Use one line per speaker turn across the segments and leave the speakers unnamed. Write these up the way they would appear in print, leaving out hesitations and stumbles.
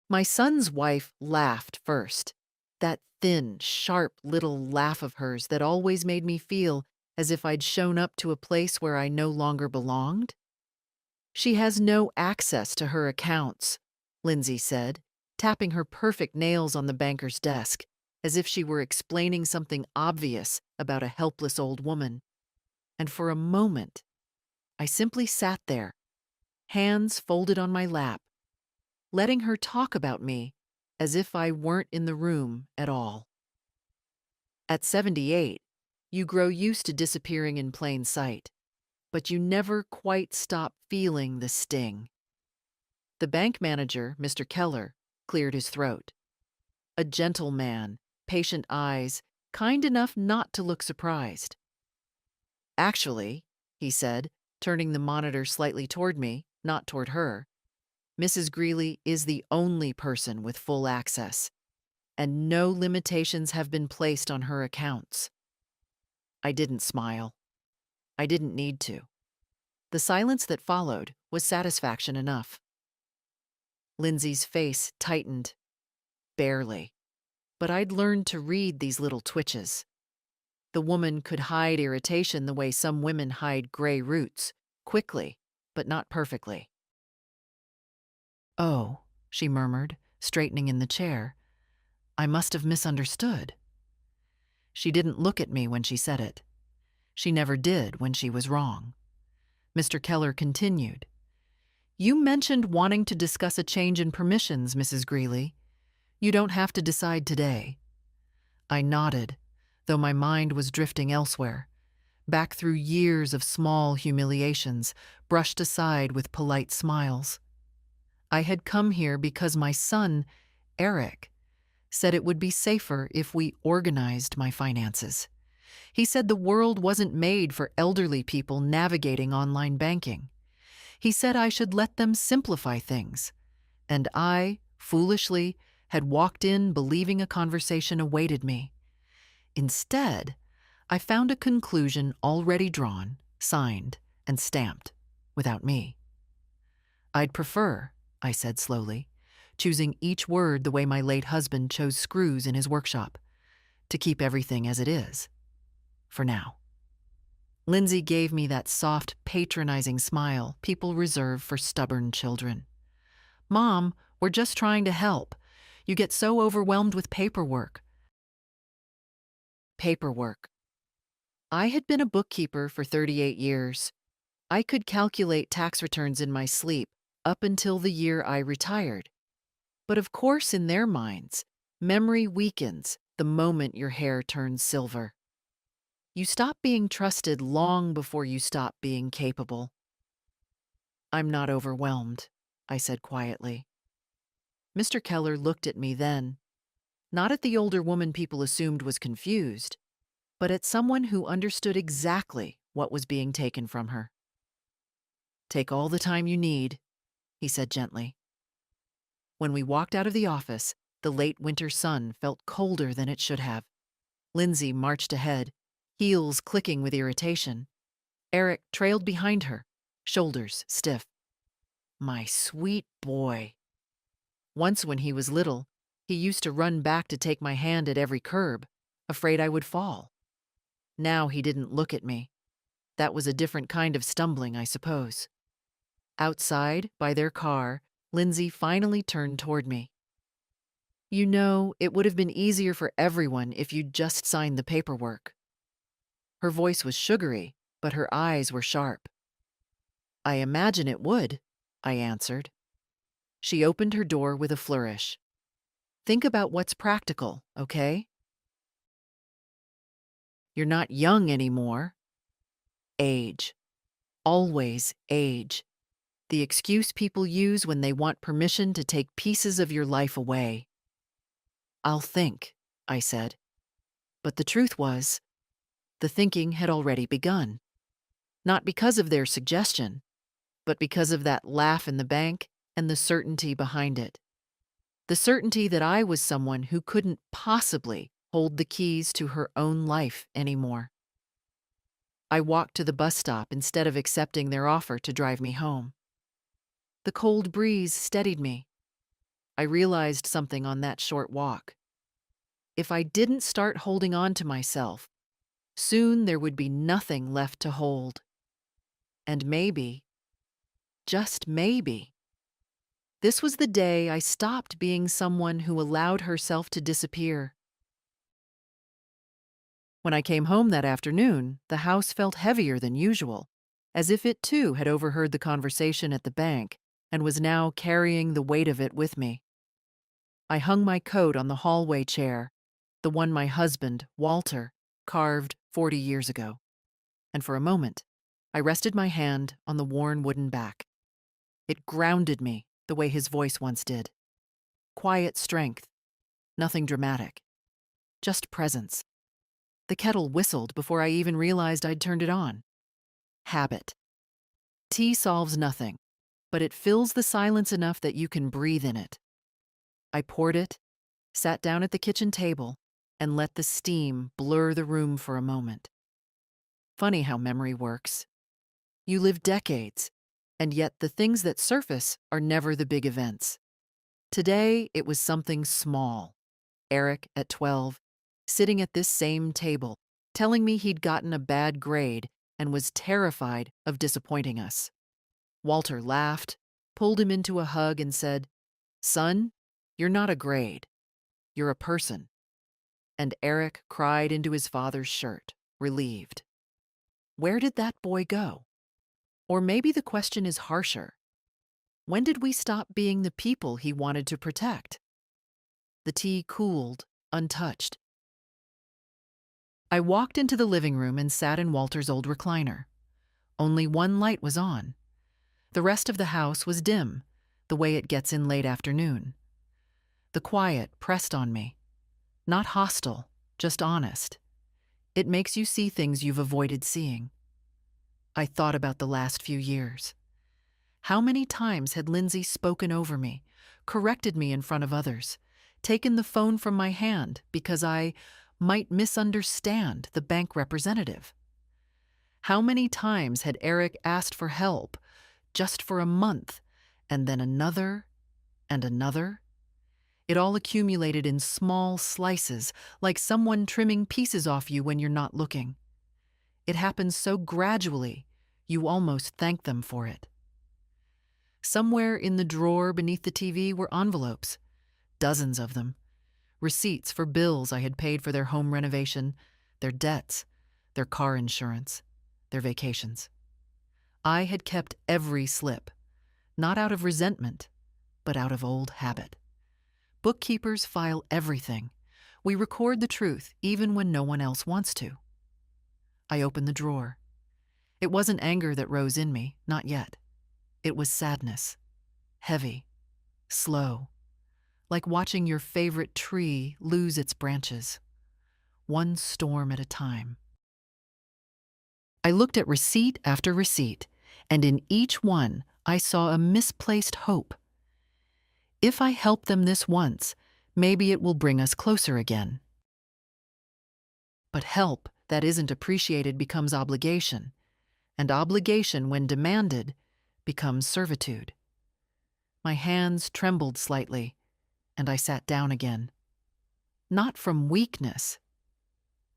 My son's wife laughed first. That thin, sharp little laugh of hers that always made me feel as if I'd shown up to a place where I no longer belonged. She has no access to her accounts, Lindsay said, tapping her perfect nails on the banker's desk, as if she were explaining something obvious about a helpless old woman. And for a moment, I simply sat there, hands folded on my lap, letting her talk about me as if I weren't in the room at all. At 78, you grow used to disappearing in plain sight, but you never quite stop feeling the sting. The bank manager, Mr. Keller, cleared his throat. A gentle man, patient eyes, kind enough not to look surprised. Actually, he said, turning the monitor slightly toward me, not toward her, Mrs. Greeley is the only person with full access, and no limitations have been placed on her accounts. I didn't smile. I didn't need to. The silence that followed was satisfaction enough. Lindsay's face tightened. Barely. But I'd learned to read these little twitches. The woman could hide irritation the way some women hide gray roots, quickly, but not perfectly. "Oh," she murmured, straightening in the chair. "I must have misunderstood." She didn't look at me when she said it. She never did when she was wrong. Mr. Keller continued. "You mentioned wanting to discuss a change in permissions, Mrs. Greeley. You don't have to decide today." I nodded, though my mind was drifting elsewhere, back through years of small humiliations, brushed aside with polite smiles. I had come here because my son, Eric, said it would be safer if we organized my finances. He said the world wasn't made for elderly people navigating online banking. He said I should let them simplify things. And I, foolishly, had walked in believing a conversation awaited me. Instead, I found a conclusion already drawn, signed, and stamped, without me. "I'd prefer," I said slowly, choosing each word the way my late husband chose screws in his workshop, "to keep everything as it is. For now." Lindsay gave me that soft, patronizing smile people reserve for stubborn children. "Mom, we're just trying to help. You get so overwhelmed with paperwork." Paperwork. I had been a bookkeeper for 38 years. I could calculate tax returns in my sleep up until the year I retired. But of course, in their minds, memory weakens the moment your hair turns silver. You stop being trusted long before you stop being capable. "I'm not overwhelmed," I said quietly. Mr. Keller looked at me then, not at the older woman people assumed was confused, but at someone who understood exactly what was being taken from her. "Take all the time you need," he said gently. When we walked out of the office, the late winter sun felt colder than it should have. Lindsay marched ahead, heels clicking with irritation. Eric trailed behind her, shoulders stiff. My sweet boy. Once when he was little, he used to run back to take my hand at every curb, afraid I would fall. Now he didn't look at me. That was a different kind of stumbling, I suppose. Outside, by their car, Lindsay finally turned toward me. "You know, it would have been easier for everyone if you'd just signed the paperwork." Her voice was sugary, but her eyes were sharp. "I imagine it would," I answered. She opened her door with a flourish. "Think about what's practical, okay? You're not young anymore." Age. Always age. The excuse people use when they want permission to take pieces of your life away. "I'll think," I said. But the truth was, the thinking had already begun. Not because of their suggestion, but because of that laugh in the bank and the certainty behind it. The certainty that I was someone who couldn't possibly hold the keys to her own life anymore. I walked to the bus stop instead of accepting their offer to drive me home. The cold breeze steadied me. I realized something on that short walk. If I didn't start holding on to myself, soon there would be nothing left to hold. And maybe, just maybe, this was the day I stopped being someone who allowed herself to disappear. When I came home that afternoon, the house felt heavier than usual, as if it too had overheard the conversation at the bank and was now carrying the weight of it with me. I hung my coat on the hallway chair, the one my husband, Walter, carved 40 years ago, and for a moment, I rested my hand on the worn wooden back. It grounded me the way his voice once did. Quiet strength, nothing dramatic, just presence. The kettle whistled before I even realized I'd turned it on. Habit. Tea solves nothing, but it fills the silence enough that you can breathe in it. I poured it, sat down at the kitchen table, and let the steam blur the room for a moment. Funny how memory works. You live decades, and yet the things that surface are never the big events. Today, it was something small. Eric, at 12, sitting at this same table, telling me he'd gotten a bad grade and was terrified of disappointing us. Walter laughed, pulled him into a hug, and said, "Son, you're not a grade. You're a person." And Eric cried into his father's shirt, relieved. Where did that boy go? Or maybe the question is harsher. When did we stop being the people he wanted to protect? The tea cooled, untouched. I walked into the living room and sat in Walter's old recliner. Only one light was on. The rest of the house was dim, the way it gets in late afternoon. The quiet pressed on me. Not hostile, just honest. It makes you see things you've avoided seeing. I thought about the last few years. How many times had Lindsay spoken over me, corrected me in front of others, taken the phone from my hand because I might misunderstand the bank representative? How many times had Eric asked for help, just for a month, and then another and another? It all accumulated in small slices, like someone trimming pieces off you when you're not looking. It happens so gradually, you almost thank them for it. Somewhere in the drawer beneath the TV were envelopes, dozens of them, receipts for bills I had paid for their home renovation, their debts, their car insurance, their vacations. I had kept every slip, not out of resentment, but out of old habit. Bookkeepers file everything. We record the truth even when no one else wants to. I opened the drawer. It wasn't anger that rose in me, not yet. It was sadness, heavy, slow, like watching your favorite tree lose its branches, one storm at a time. I looked at receipt after receipt, and in each one I saw a misplaced hope. If I help them this once, maybe it will bring us closer again. But help that isn't appreciated becomes obligation, and obligation, when demanded, becomes servitude. My hands trembled slightly, and I sat down again. Not from weakness,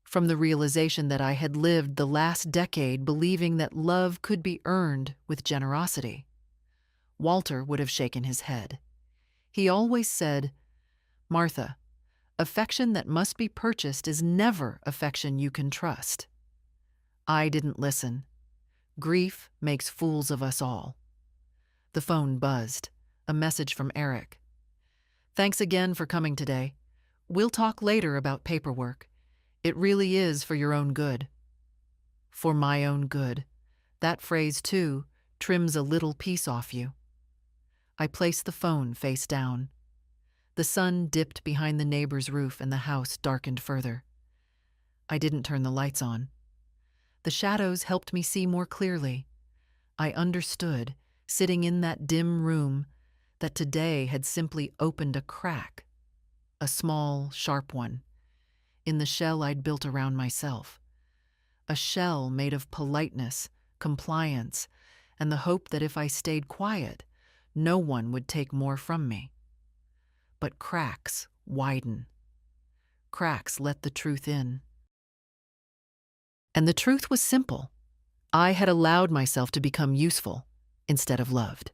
from the realization that I had lived the last decade believing that love could be earned with generosity. Walter would have shaken his head. He always said, "Martha, affection that must be purchased is never affection you can trust." I didn't listen. Grief makes fools of us all. The phone buzzed. A message from Eric. "Thanks again for coming today. We'll talk later about paperwork. It really is for your own good." For my own good. That phrase, too, trims a little piece off you. I placed the phone face down. The sun dipped behind the neighbor's roof and the house darkened further. I didn't turn the lights on. The shadows helped me see more clearly. I understood, sitting in that dim room, that today had simply opened a crack, a small, sharp one, in the shell I'd built around myself. A shell made of politeness, compliance, and the hope that if I stayed quiet, no one would take more from me. but cracks widen. Cracks let the truth in. And the truth was simple. I had allowed myself to become useful instead of loved,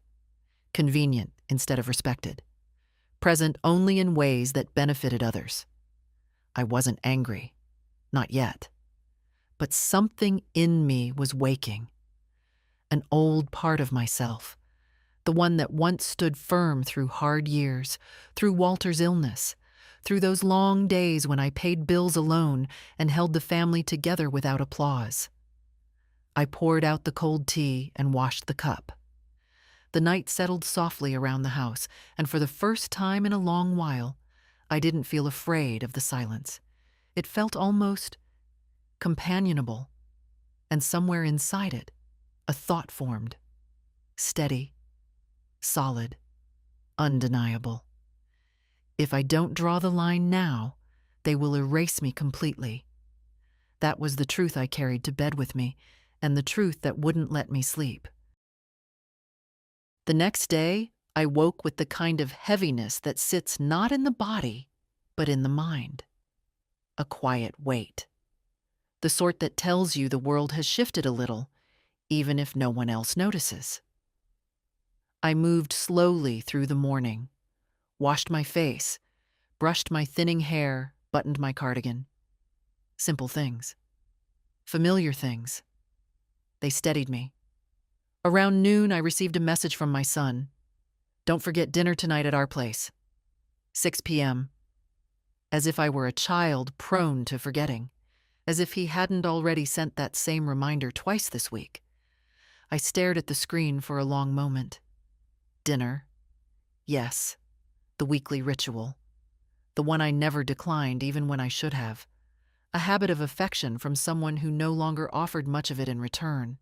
convenient instead of respected, present only in ways that benefited others. I wasn't angry, not yet, but something in me was waking. An old part of myself, the one that once stood firm through hard years, through Walter's illness, through those long days when I paid bills alone and held the family together without applause. I poured out the cold tea and washed the cup. The night settled softly around the house, and for the first time in a long while, I didn't feel afraid of the silence. It felt almost companionable, and somewhere inside it, a thought formed, steady, solid, undeniable. If I don't draw the line now, they will erase me completely. That was the truth I carried to bed with me, and the truth that wouldn't let me sleep. The next day, I woke with the kind of heaviness that sits not in the body, but in the mind. A quiet weight. The sort that tells you the world has shifted a little, even if no one else notices. I moved slowly through the morning, washed my face, brushed my thinning hair, buttoned my cardigan. Simple things. Familiar things. They steadied me. Around noon, I received a message from my son. Don't forget dinner tonight at our place. 6 p.m. As if I were a child prone to forgetting. As if he hadn't already sent that same reminder twice this week. I stared at the screen for a long moment. Dinner. Yes. The weekly ritual. The one I never declined even when I should have. A habit of affection from someone who no longer offered much of it in return.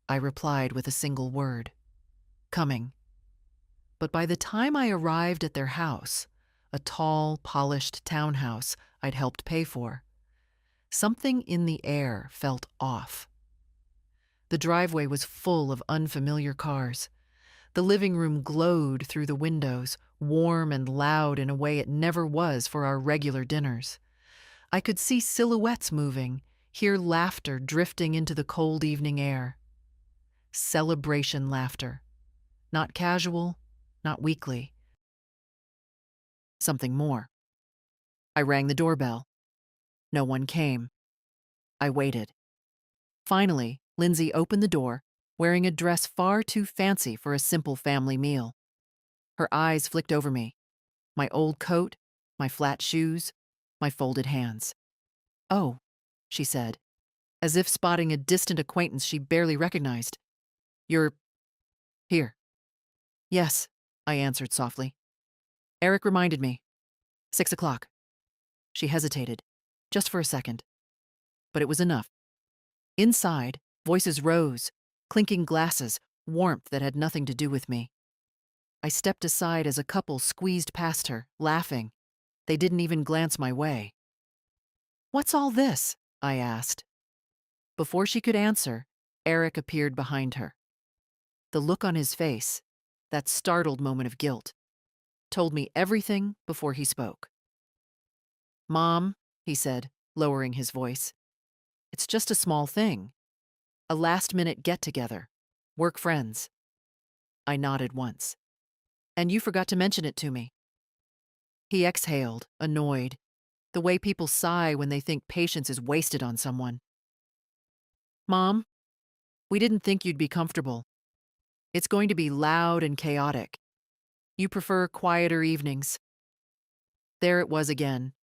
I replied with a single word. Coming. But by the time I arrived at their house, a tall, polished townhouse I'd helped pay for, something in the air felt off. The driveway was full of unfamiliar cars. The living room glowed through the windows, warm and loud in a way it never was for our regular dinners. I could see silhouettes moving, hear laughter drifting into the cold evening air. Celebration laughter. Not casual, not weekly. Something more. I rang the doorbell. No one came. I waited. Finally, Lindsay opened the door, wearing a dress far too fancy for a simple family meal. Her eyes flicked over me. My old coat, my flat shoes, my folded hands. "Oh," she said, as if spotting a distant acquaintance she barely recognized. "You're here." "Yes," I answered softly. "Eric reminded me. 6 o'clock." She hesitated, just for a second. But it was enough. Inside, voices rose, clinking glasses, warmth that had nothing to do with me. I stepped aside as a couple squeezed past her, laughing. They didn't even glance my way. "What's all this?" I asked. Before she could answer, Eric appeared behind her. The look on his face, that startled moment of guilt, told me everything before he spoke. "Mom," he said, lowering his voice, "it's just a small thing. A last-minute get-together. Work friends." I nodded once. "And you forgot to mention it to me." He exhaled, annoyed, the way people sigh when they think patience is wasted on someone. "Mom, we didn't think you'd be comfortable. It's going to be loud and chaotic. You prefer quieter evenings." There it was again,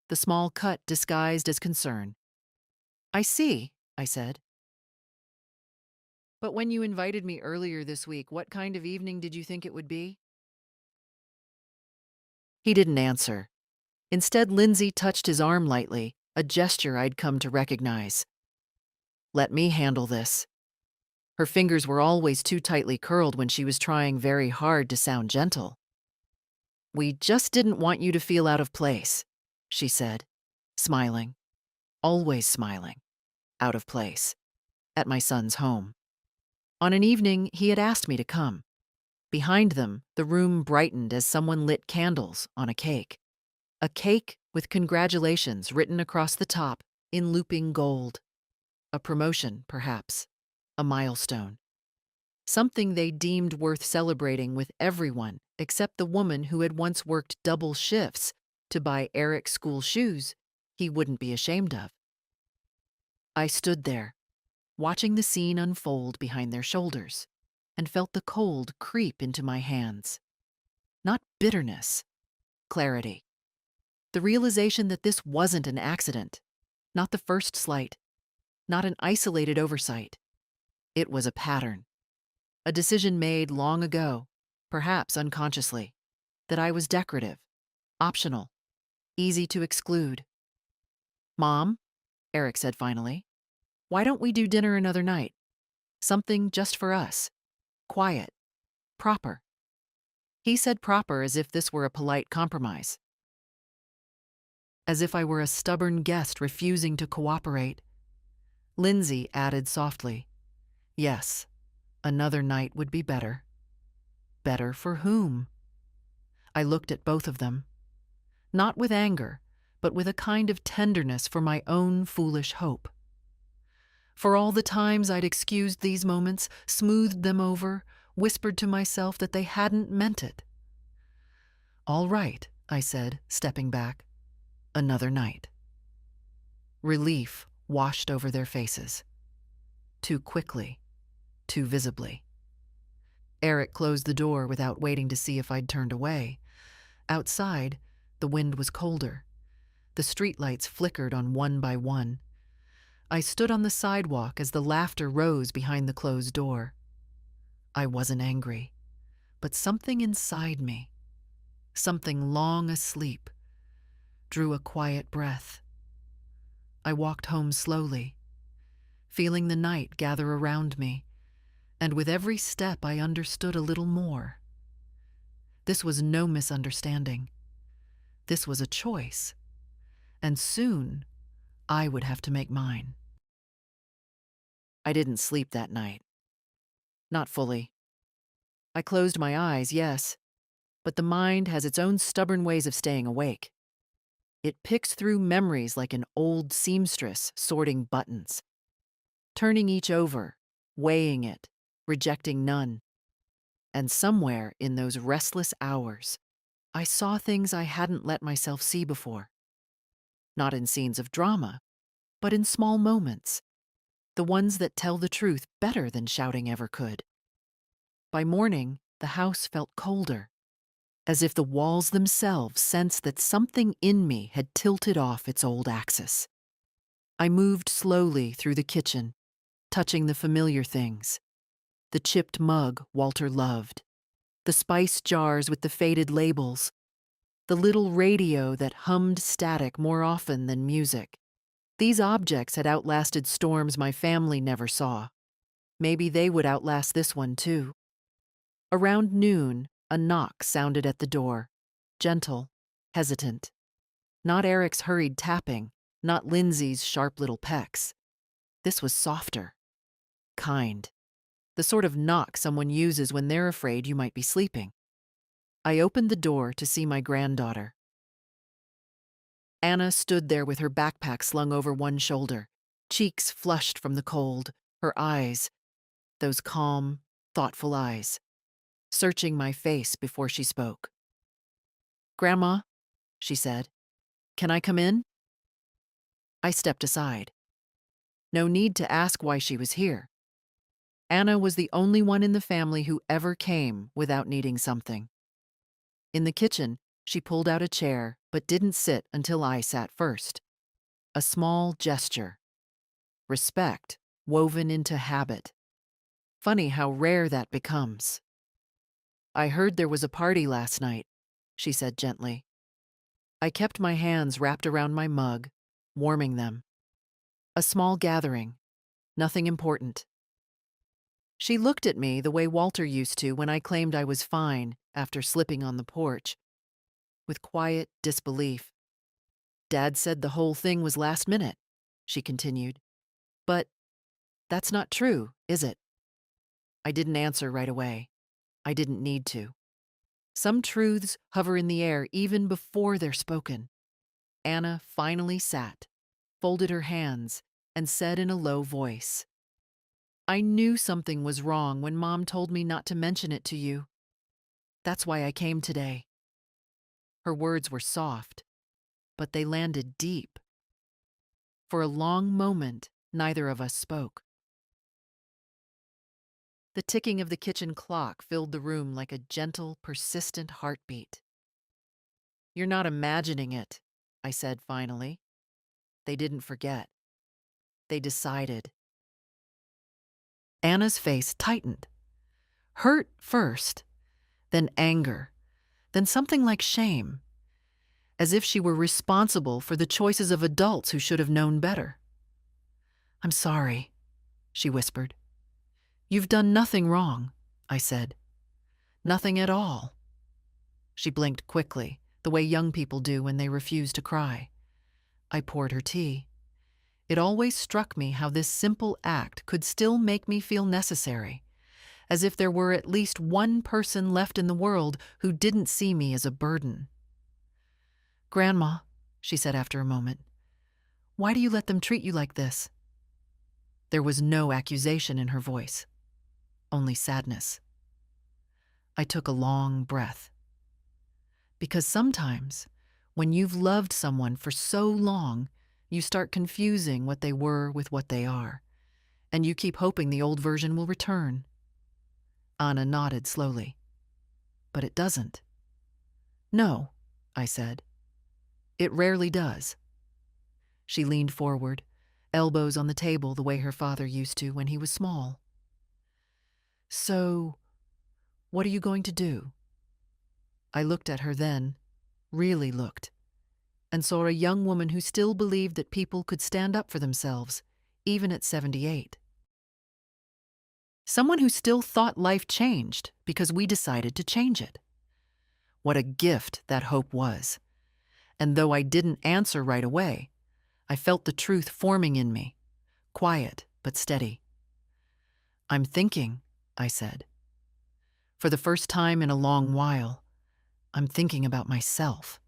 the small cut disguised as concern. "I see," I said. "But when you invited me earlier this week, what kind of evening did you think it would be?" He didn't answer. Instead, Lindsay touched his arm lightly, a gesture I'd come to recognize. "Let me handle this." Her fingers were always too tightly curled when she was trying very hard to sound gentle. "We just didn't want you to feel out of place," she said, smiling, always smiling, out of place, at my son's home. On an evening, he had asked me to come. Behind them, the room brightened as someone lit candles on a cake. A cake with congratulations written across the top in looping gold. A promotion, perhaps. A milestone. Something they deemed worth celebrating with everyone except the woman who had once worked double shifts to buy Eric school shoes he wouldn't be ashamed of. I stood there, watching the scene unfold behind their shoulders, and felt the cold creep into my hands. Not bitterness, clarity. The realization that this wasn't an accident, not the first slight, not an isolated oversight. It was a pattern, a decision made long ago, perhaps unconsciously, that I was decorative, optional, easy to exclude. "Mom," Eric said finally, "why don't we do dinner another night? Something just for us. Quiet. Proper." He said proper as if this were a polite compromise. As if I were a stubborn guest refusing to cooperate. Lindsay added softly, "Yes, another night would be better." Better for whom? I looked at both of them, not with anger, but with a kind of tenderness for my own foolish hope. For all the times I'd excused these moments, smoothed them over, whispered to myself that they hadn't meant it. "All right," I said, stepping back. "Another night." Relief washed over their faces. Too quickly, too visibly. Eric closed the door without waiting to see if I'd turned away. Outside, the wind was colder. The streetlights flickered on one by one. I stood on the sidewalk as the laughter rose behind the closed door. I wasn't angry, but something inside me, something long asleep, drew a quiet breath. I walked home slowly, feeling the night gather around me, and with every step I understood a little more. This was no misunderstanding. This was a choice, and soon I would have to make mine. I didn't sleep that night. Not fully. I closed my eyes, yes, but the mind has its own stubborn ways of staying awake. It picks through memories like an old seamstress sorting buttons, turning each over, weighing it, rejecting none. And somewhere in those restless hours, I saw things I hadn't let myself see before. Not in scenes of drama, but in small moments, the ones that tell the truth better than shouting ever could. By morning, the house felt colder, as if the walls themselves sensed that something in me had tilted off its old axis. I moved slowly through the kitchen, touching the familiar things. The chipped mug Walter loved, the spice jars with the faded labels, the little radio that hummed static more often than music. These objects had outlasted storms my family never saw. Maybe they would outlast this one too. Around noon, a knock sounded at the door, gentle, hesitant. Not Eric's hurried tapping, not Lindsay's sharp little pecks. This was softer, kind, the sort of knock someone uses when they're afraid you might be sleeping. I opened the door to see my granddaughter. Anna stood there with her backpack slung over one shoulder, cheeks flushed from the cold, her eyes, those calm, thoughtful eyes, searching my face before she spoke. "Grandma," she said, "can I come in?" I stepped aside. No need to ask why she was here. Anna was the only one in the family who ever came without needing something. In the kitchen, she pulled out a chair, but didn't sit until I sat first. A small gesture. Respect woven into habit. Funny how rare that becomes. "I heard there was a party last night," she said gently. I kept my hands wrapped around my mug, warming them. A small gathering. Nothing important. She looked at me the way Walter used to when I claimed I was fine after slipping on the porch, with quiet disbelief. "Dad said the whole thing was last minute," she continued. "But that's not true, is it?" I didn't answer right away. I didn't need to. Some truths hover in the air even before they're spoken. Anna finally sat, folded her hands, and said in a low voice, "I knew something was wrong when Mom told me not to mention it to you. That's why I came today." Her words were soft, but they landed deep. For a long moment, neither of us spoke. The ticking of the kitchen clock filled the room like a gentle, persistent heartbeat. "You're not imagining it," I said finally. They didn't forget. They decided. Anna's face tightened. Hurt first, then anger, then something like shame, as if she were responsible for the choices of adults who should have known better. "I'm sorry," she whispered. "You've done nothing wrong," I said. "Nothing at all." She blinked quickly, the way young people do when they refuse to cry. I poured her tea. It always struck me how this simple act could still make me feel necessary, as if there were at least one person left in the world who didn't see me as a burden. "Grandma," she said after a moment, "why do you let them treat you like this?" There was no accusation in her voice, only sadness. I took a long breath. Because sometimes, when you've loved someone for so long, you start confusing what they were with what they are, and you keep hoping the old version will return. Anna nodded slowly. "But it doesn't." "No," I said. "It rarely does." She leaned forward, elbows on the table the way her father used to when he was small. "So, what are you going to do?" I looked at her then, really looked, and saw a young woman who still believed that people could stand up for themselves, even at 78. Someone who still thought life changed because we decided to change it. What a gift that hope was. And though I didn't answer right away, I felt the truth forming in me, quiet but steady. "I'm thinking," I said. "For the first time in a long while, I'm thinking about myself."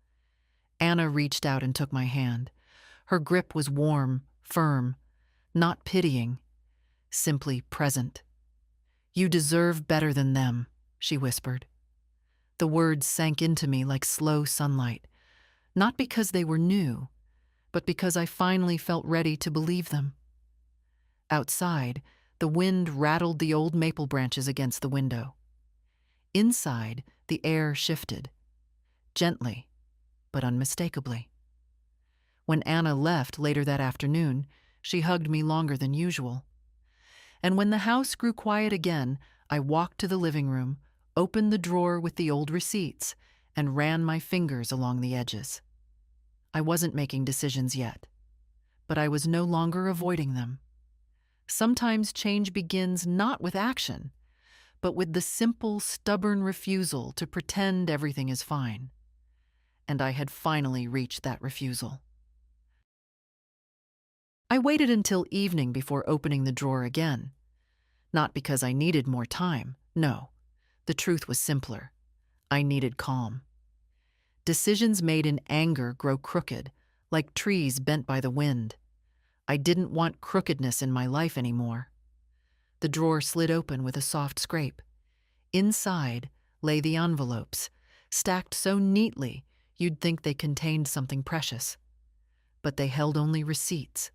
Anna reached out and took my hand. Her grip was warm, firm, not pitying, simply present. "You deserve better than them," she whispered. The words sank into me like slow sunlight, not because they were new, but because I finally felt ready to believe them. Outside, the wind rattled the old maple branches against the window. Inside, the air shifted, gently, but unmistakably. When Anna left later that afternoon, she hugged me longer than usual. And when the house grew quiet again, I walked to the living room, opened the drawer with the old receipts, and ran my fingers along the edges. I wasn't making decisions yet, but I was no longer avoiding them. Sometimes change begins not with action, but with the simple, stubborn refusal to pretend everything is fine. And I had finally reached that refusal. I waited until evening before opening the drawer again. Not because I needed more time, no. The truth was simpler. I needed calm. Decisions made in anger grow crooked, like trees bent by the wind. I didn't want crookedness in my life anymore. The drawer slid open with a soft scrape. Inside lay the envelopes, stacked so neatly you'd think they contained something precious. But they held only receipts,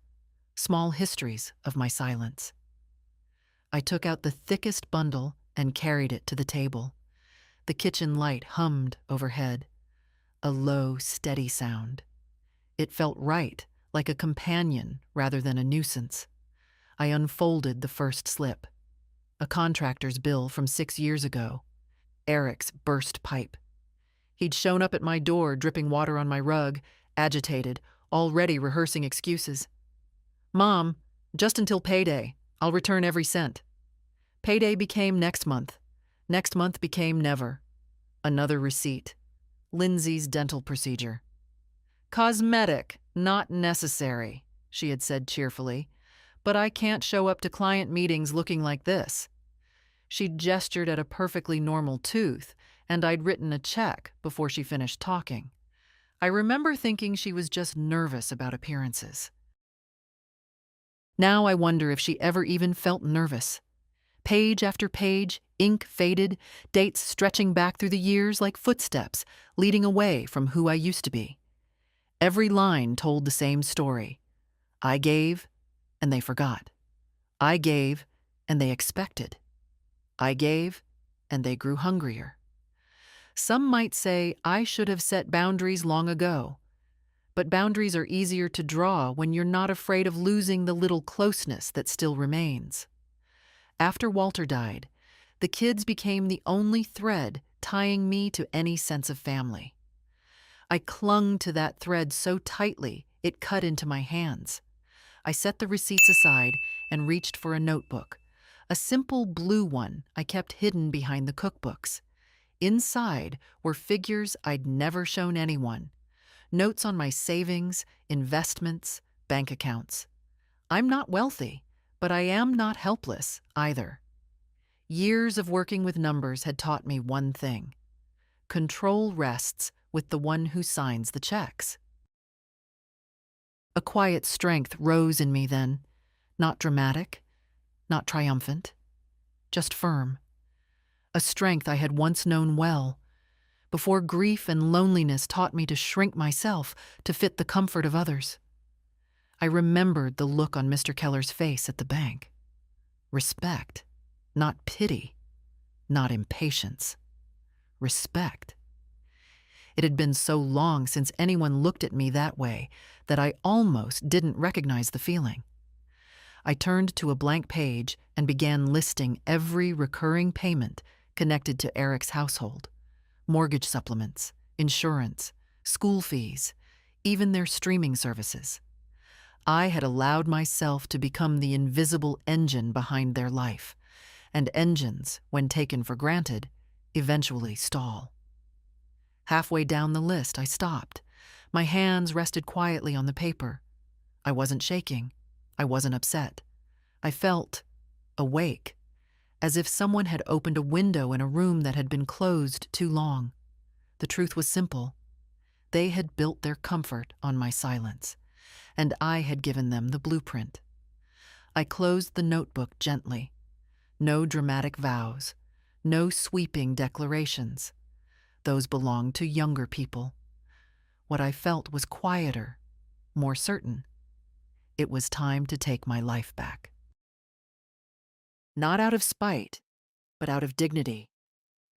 small histories of my silence. I took out the thickest bundle and carried it to the table. The kitchen light hummed overhead, a low, steady sound. It felt right, like a companion rather than a nuisance. I unfolded the first slip. A contractor's bill from 6 years ago. Eric's burst pipe. He'd shown up at my door, dripping water on my rug, agitated, already rehearsing excuses. "Mom, just until payday. I'll return every cent." Payday became next month. Next month became never. Another receipt. Lindsay's dental procedure. "Cosmetic, not necessary," she had said cheerfully. "But I can't show up to client meetings looking like this." She'd gestured at a perfectly normal tooth, and I'd written a check before she finished talking. I remember thinking she was just nervous about appearances. Now I wonder if she ever even felt nervous. Page after page, ink faded, dates stretching back through the years like footsteps, leading away from who I used to be. Every line told the same story. I gave, and they forgot. I gave, and they expected. I gave, and they grew hungrier. Some might say I should have set boundaries long ago, but boundaries are easier to draw when you're not afraid of losing the little closeness that still remains. After Walter died, the kids became the only thread tying me to any sense of family. I clung to that thread so tightly it cut into my hands. I set the receipts aside and reached for a notebook, a simple blue one I kept hidden behind the cookbooks. Inside were figures I'd never shown anyone, notes on my savings, investments, bank accounts. I'm not wealthy, but I am not helpless either. Years of working with numbers had taught me one thing: control rests with the one who signs the checks. A quiet strength rose in me then, not dramatic, not triumphant, just firm. A strength I had once known well, before grief and loneliness taught me to shrink myself to fit the comfort of others. I remembered the look on Mr. Keller's face at the bank. Respect, not pity, not impatience. Respect. It had been so long since anyone looked at me that way that I almost didn't recognize the feeling. I turned to a blank page and began listing every recurring payment connected to Eric's household: mortgage supplements, insurance, school fees, even their streaming services. I had allowed myself to become the invisible engine behind their life, and engines, when taken for granted, eventually stall. Halfway down the list, I stopped. My hands rested quietly on the paper. I wasn't shaking. I wasn't upset. I felt awake, as if someone had opened a window in a room that had been closed too long. The truth was simple. They had built their comfort on my silence, and I had given them the blueprint. I closed the notebook gently. No dramatic vows, no sweeping declarations. Those belonged to younger people. What I felt was quieter, more certain. It was time to take my life back. Not out of spite, but out of dignity.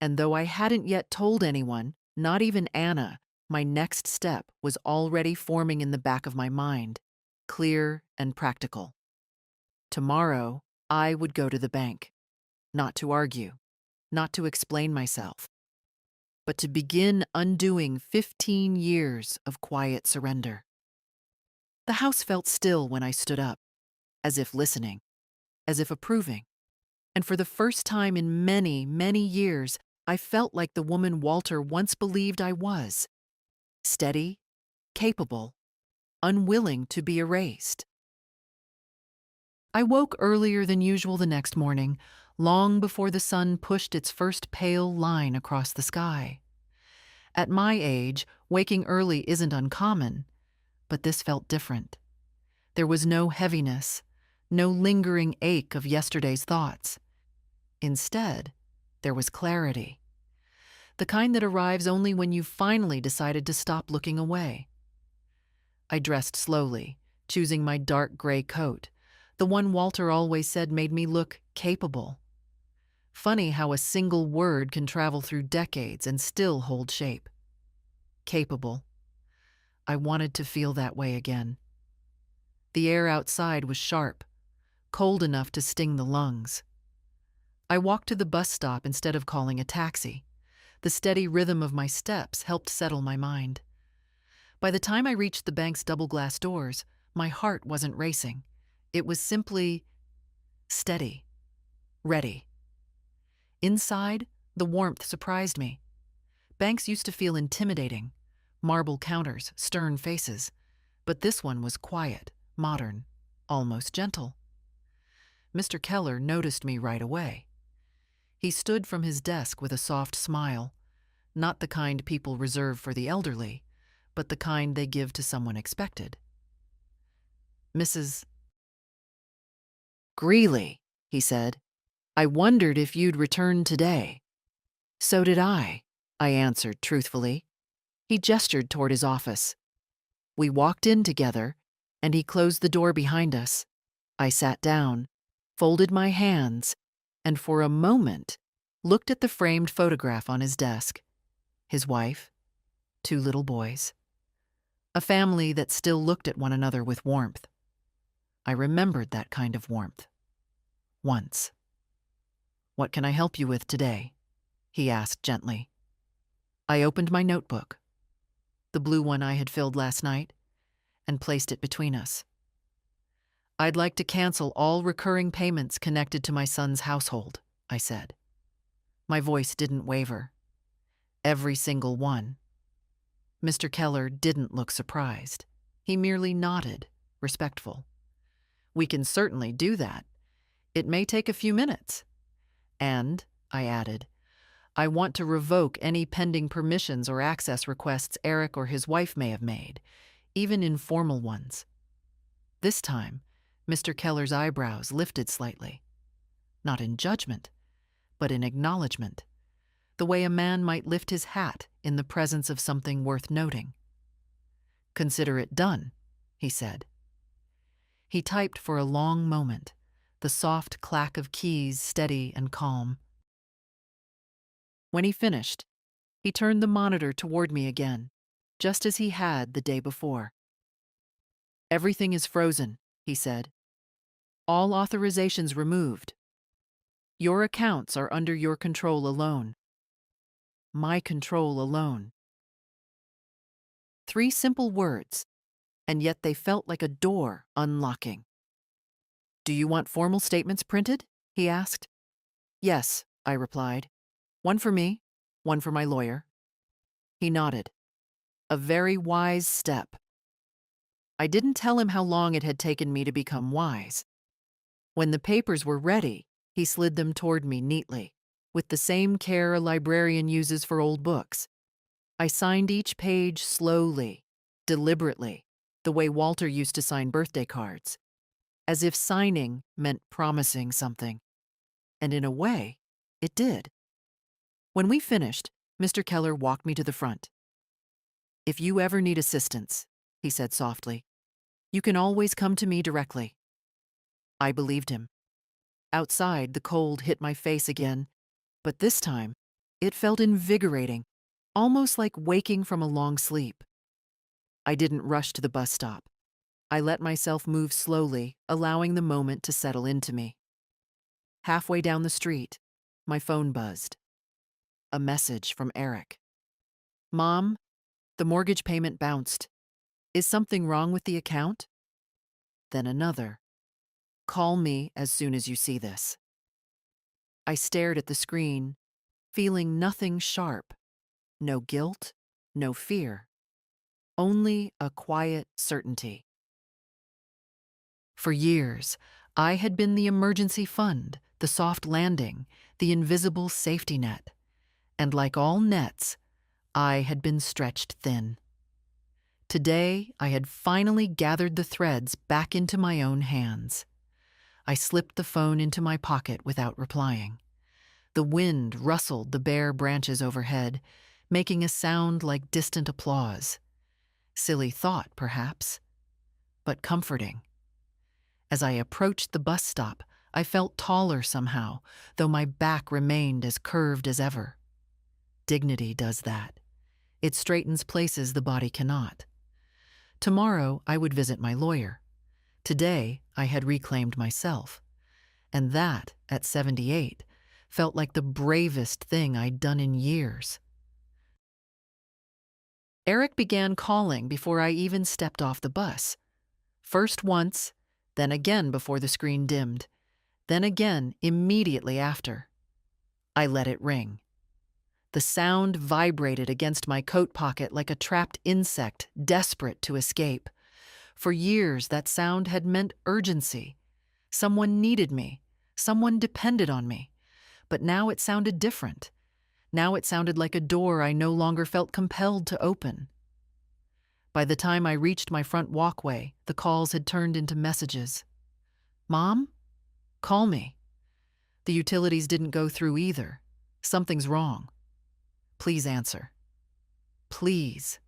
And though I hadn't yet told anyone, not even Anna, my next step was already forming in the back of my mind, clear and practical. Tomorrow, I would go to the bank, not to argue, not to explain myself, but to begin undoing 15 years of quiet surrender. The house felt still when I stood up, as if listening, as if approving. And for the first time in many, many years, I felt like the woman Walter once believed I was: steady, capable, unwilling to be erased. I woke earlier than usual the next morning, long before the sun pushed its first pale line across the sky. At my age, waking early isn't uncommon, but this felt different. There was no heaviness, no lingering ache of yesterday's thoughts. Instead, there was clarity, the kind that arrives only when you've finally decided to stop looking away. I dressed slowly, choosing my dark gray coat, the one Walter always said made me look capable. Funny how a single word can travel through decades and still hold shape. Capable. I wanted to feel that way again. The air outside was sharp, cold enough to sting the lungs. I walked to the bus stop instead of calling a taxi. The steady rhythm of my steps helped settle my mind. By the time I reached the bank's double-glass doors, my heart wasn't racing. It was simply steady, ready. Inside, the warmth surprised me. Banks used to feel intimidating: marble counters, stern faces. But this one was quiet, modern, almost gentle. Mr. Keller noticed me right away. He stood from his desk with a soft smile, not the kind people reserve for the elderly, but the kind they give to someone expected. "Mrs. Greeley," he said, "I wondered if you'd return today." "So did I answered truthfully. He gestured toward his office. We walked in together, and he closed the door behind us. I sat down, folded my hands, and for a moment looked at the framed photograph on his desk. His wife, 2 little boys. A family that still looked at one another with warmth. I remembered that kind of warmth. Once. "What can I help you with today?" he asked gently. I opened my notebook, the blue one I had filled last night, and placed it between us. "I'd like to cancel all recurring payments connected to my son's household," I said. My voice didn't waver. Every single one. Mr. Keller didn't look surprised. He merely nodded, respectful. "We can certainly do that. It may take a few minutes. And," I added, "I want to revoke any pending permissions or access requests Eric or his wife may have made, even informal ones." This time, Mr. Keller's eyebrows lifted slightly. Not in judgment, but in acknowledgement, the way a man might lift his hat in the presence of something worth noting. "Consider it done," he said. He typed for a long moment, the soft clack of keys steady and calm. When he finished, he turned the monitor toward me again, just as he had the day before. "Everything is frozen," he said. "All authorizations removed. Your accounts are under your control alone. My control alone." 3 simple words, and yet they felt like a door unlocking. "Do you want formal statements printed?" he asked. "Yes," I replied. "One for me, one for my lawyer." He nodded. A very wise step. I didn't tell him how long it had taken me to become wise. When the papers were ready, he slid them toward me neatly, with the same care a librarian uses for old books. I signed each page slowly, deliberately, the way Walter used to sign birthday cards, as if signing meant promising something. And in a way, it did. When we finished, Mr. Keller walked me to the front. "If you ever need assistance," he said softly, "you can always come to me directly." I believed him. Outside, the cold hit my face again, but this time, it felt invigorating, almost like waking from a long sleep. I didn't rush to the bus stop. I let myself move slowly, allowing the moment to settle into me. Halfway down the street, my phone buzzed. A message from Eric. "Mom, the mortgage payment bounced. Is something wrong with the account?" Then another. "Call me as soon as you see this." I stared at the screen, feeling nothing sharp. No guilt, no fear. Only a quiet certainty. For years, I had been the emergency fund, the soft landing, the invisible safety net. And like all nets, I had been stretched thin. Today, I had finally gathered the threads back into my own hands. I slipped the phone into my pocket without replying. The wind rustled the bare branches overhead, making a sound like distant applause. Silly thought, perhaps, but comforting. As I approached the bus stop, I felt taller somehow, though my back remained as curved as ever. Dignity does that. It straightens places the body cannot. Tomorrow, I would visit my lawyer. Today, I had reclaimed myself. And that, at 78, felt like the bravest thing I'd done in years. Eric began calling before I even stepped off the bus. First once, then again before the screen dimmed, then again immediately after. I let it ring. The sound vibrated against my coat pocket like a trapped insect desperate to escape. For years, that sound had meant urgency. Someone needed me. Someone depended on me. But now it sounded different. Now it sounded like a door I no longer felt compelled to open. By the time I reached my front walkway, the calls had turned into messages. Mom? Call me. The utilities didn't go through either. Something's wrong. Please answer. Please.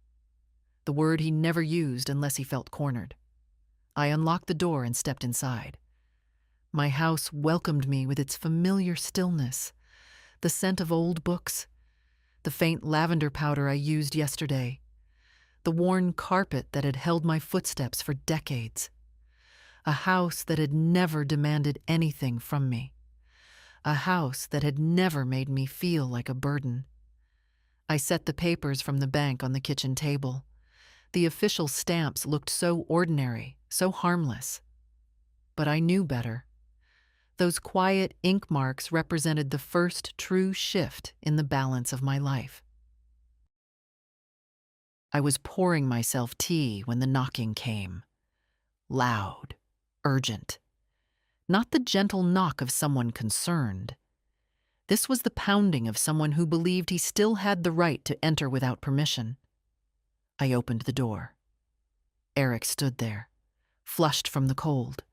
The word he never used unless he felt cornered. I unlocked the door and stepped inside. My house welcomed me with its familiar stillness, the scent of old books, the faint lavender powder I used yesterday, the worn carpet that had held my footsteps for decades. A house that had never demanded anything from me. A house that had never made me feel like a burden. I set the papers from the bank on the kitchen table. The official stamps looked so ordinary, so harmless. But I knew better. Those quiet ink marks represented the first true shift in the balance of my life. I was pouring myself tea when the knocking came. Loud, urgent. Not the gentle knock of someone concerned. This was the pounding of someone who believed he still had the right to enter without permission. I opened the door. Eric stood there, flushed from the cold,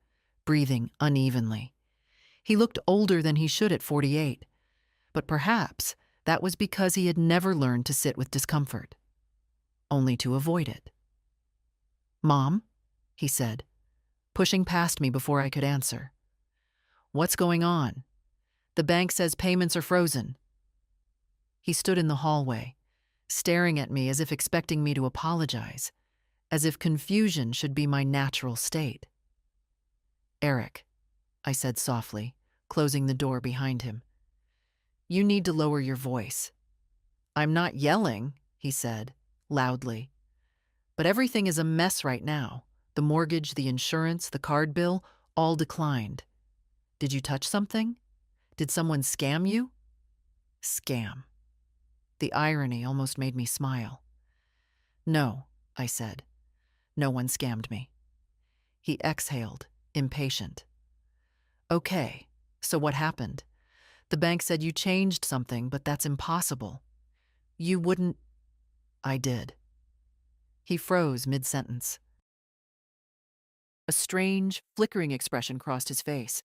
breathing unevenly. He looked older than he should at 48, but perhaps that was because he had never learned to sit with discomfort, only to avoid it. Mom, he said, pushing past me before I could answer. What's going on? The bank says payments are frozen. He stood in the hallway, staring at me as if expecting me to apologize, as if confusion should be my natural state. Eric, I said softly, closing the door behind him. You need to lower your voice. I'm not yelling, he said, loudly. But everything is a mess right now. The mortgage, the insurance, the card bill, all declined. Did you touch something? Did someone scam you? Scam. The irony almost made me smile. No, I said. No one scammed me. He exhaled, impatient. Okay, so what happened? The bank said you changed something, but that's impossible. You wouldn't... I did. He froze mid-sentence. A strange, flickering expression crossed his face.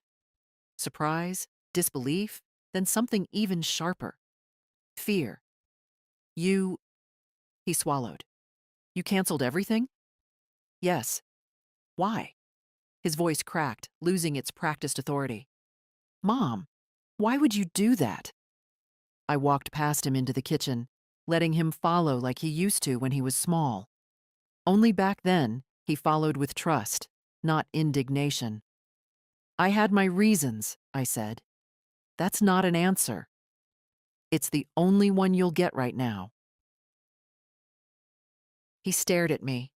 Surprise, disbelief, then something even sharper. Fear. You... He swallowed. You canceled everything? Yes. Why? His voice cracked, losing its practiced authority. Mom, why would you do that? I walked past him into the kitchen, letting him follow like he used to when he was small. Only back then, he followed with trust, not indignation. I had my reasons, I said. That's not an answer. It's the only one you'll get right now. He stared at me,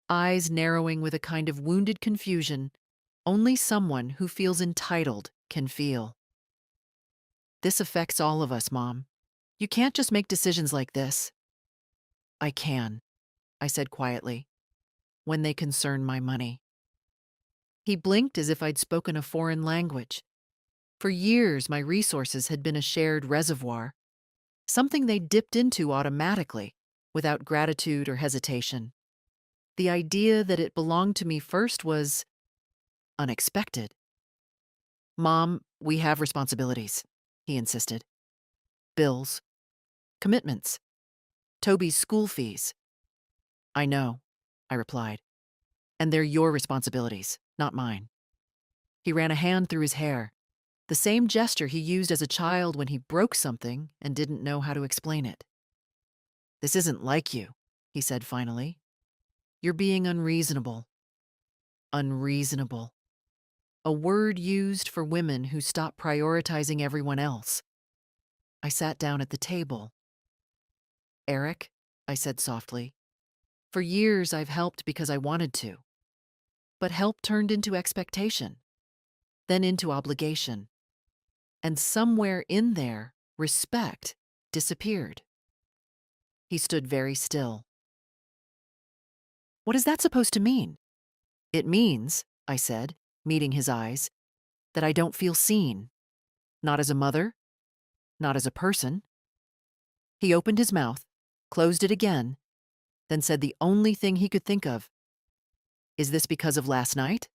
eyes narrowing with a kind of wounded confusion only someone who feels entitled can feel. This affects all of us, Mom. You can't just make decisions like this. I can, I said quietly, when they concern my money. He blinked as if I'd spoken a foreign language. For years, my resources had been a shared reservoir, something they dipped into automatically, without gratitude or hesitation. The idea that it belonged to me first was unexpected. Mom, we have responsibilities, he insisted. Bills, commitments, Toby's school fees. I know, I replied. And they're your responsibilities, not mine. He ran a hand through his hair, the same gesture he used as a child when he broke something and didn't know how to explain it. This isn't like you, he said finally. You're being unreasonable. Unreasonable. A word used for women who stop prioritizing everyone else. I sat down at the table. Eric, I said softly, for years I've helped because I wanted to. But help turned into expectation, then into obligation. And somewhere in there, respect disappeared. He stood very still. What is that supposed to mean? It means, I said, meeting his eyes, that I don't feel seen. Not as a mother, not as a person. He opened his mouth, closed it again, then said the only thing he could think of. Is this because of last night?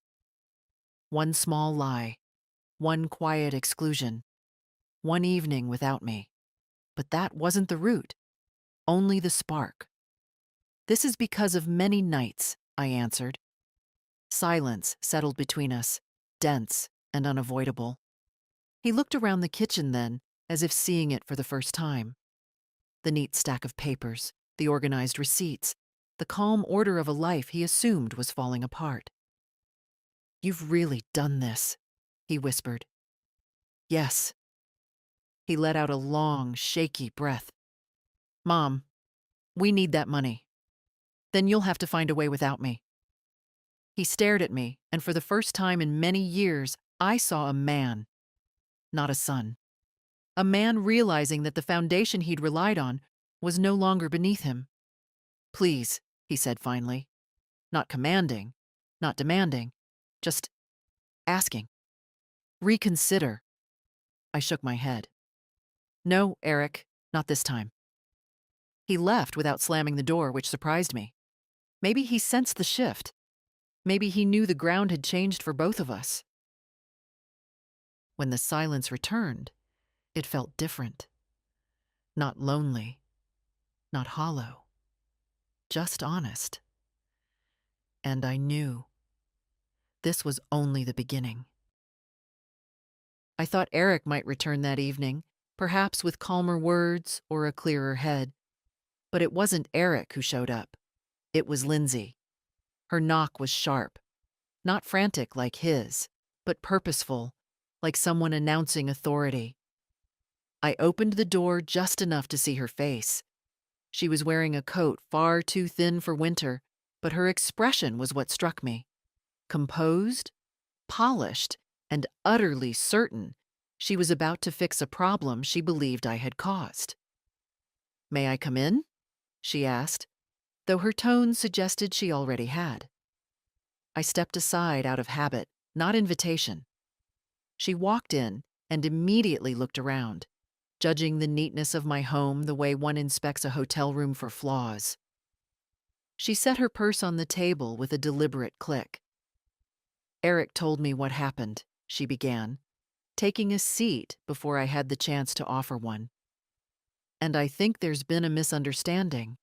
One small lie, one quiet exclusion, one evening without me. But that wasn't the root, only the spark. This is because of many nights, I answered. Silence settled between us, dense and unavoidable. He looked around the kitchen then, as if seeing it for the first time. The neat stack of papers, the organized receipts, the calm order of a life he assumed was falling apart. You've really done this, he whispered. Yes. He let out a long, shaky breath. Mom, we need that money. Then you'll have to find a way without me. He stared at me, and for the first time in many years, I saw a man, not a son. A man realizing that the foundation he'd relied on was no longer beneath him. Please, he said finally. Not commanding, not demanding, just asking. Reconsider. I shook my head. No, Eric, not this time. He left without slamming the door, which surprised me. Maybe he sensed the shift. Maybe he knew the ground had changed for both of us. When the silence returned, it felt different. Not lonely, not hollow, just honest. And I knew this was only the beginning. I thought Eric might return that evening, perhaps with calmer words or a clearer head. But it wasn't Eric who showed up. It was Lindsay. Her knock was sharp, not frantic like his, but purposeful, like someone announcing authority. I opened the door just enough to see her face. She was wearing a coat far too thin for winter, but her expression was what struck me. Composed, polished, and utterly certain she was about to fix a problem she believed I had caused. May I come in? She asked, though her tone suggested she already had. I stepped aside out of habit, not invitation. She walked in and immediately looked around, judging the neatness of my home the way one inspects a hotel room for flaws. She set her purse on the table with a deliberate click. Eric told me what happened, she began, taking a seat before I had the chance to offer one. And I think there's been a misunderstanding.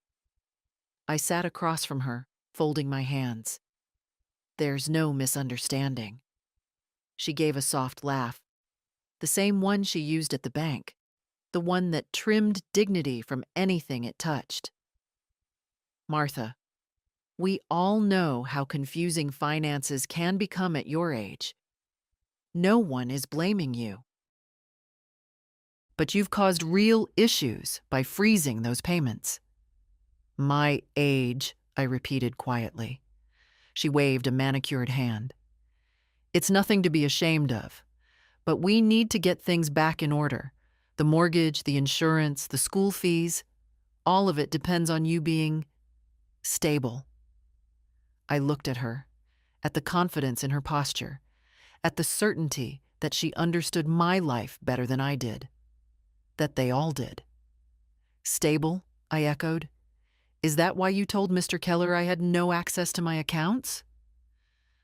I sat across from her, folding my hands. There's no misunderstanding. She gave a soft laugh, the same one she used at the bank, the one that trimmed dignity from anything it touched. Martha, we all know how confusing finances can become at your age. No one is blaming you. But you've caused real issues by freezing those payments. My age, I repeated quietly. She waved a manicured hand. It's nothing to be ashamed of, but we need to get things back in order. The mortgage, the insurance, the school fees, all of it depends on you being stable. I looked at her, at the confidence in her posture, at the certainty that she understood my life better than I did, that they all did. Stable, I echoed. Is that why you told Mr. Keller I had no access to my accounts?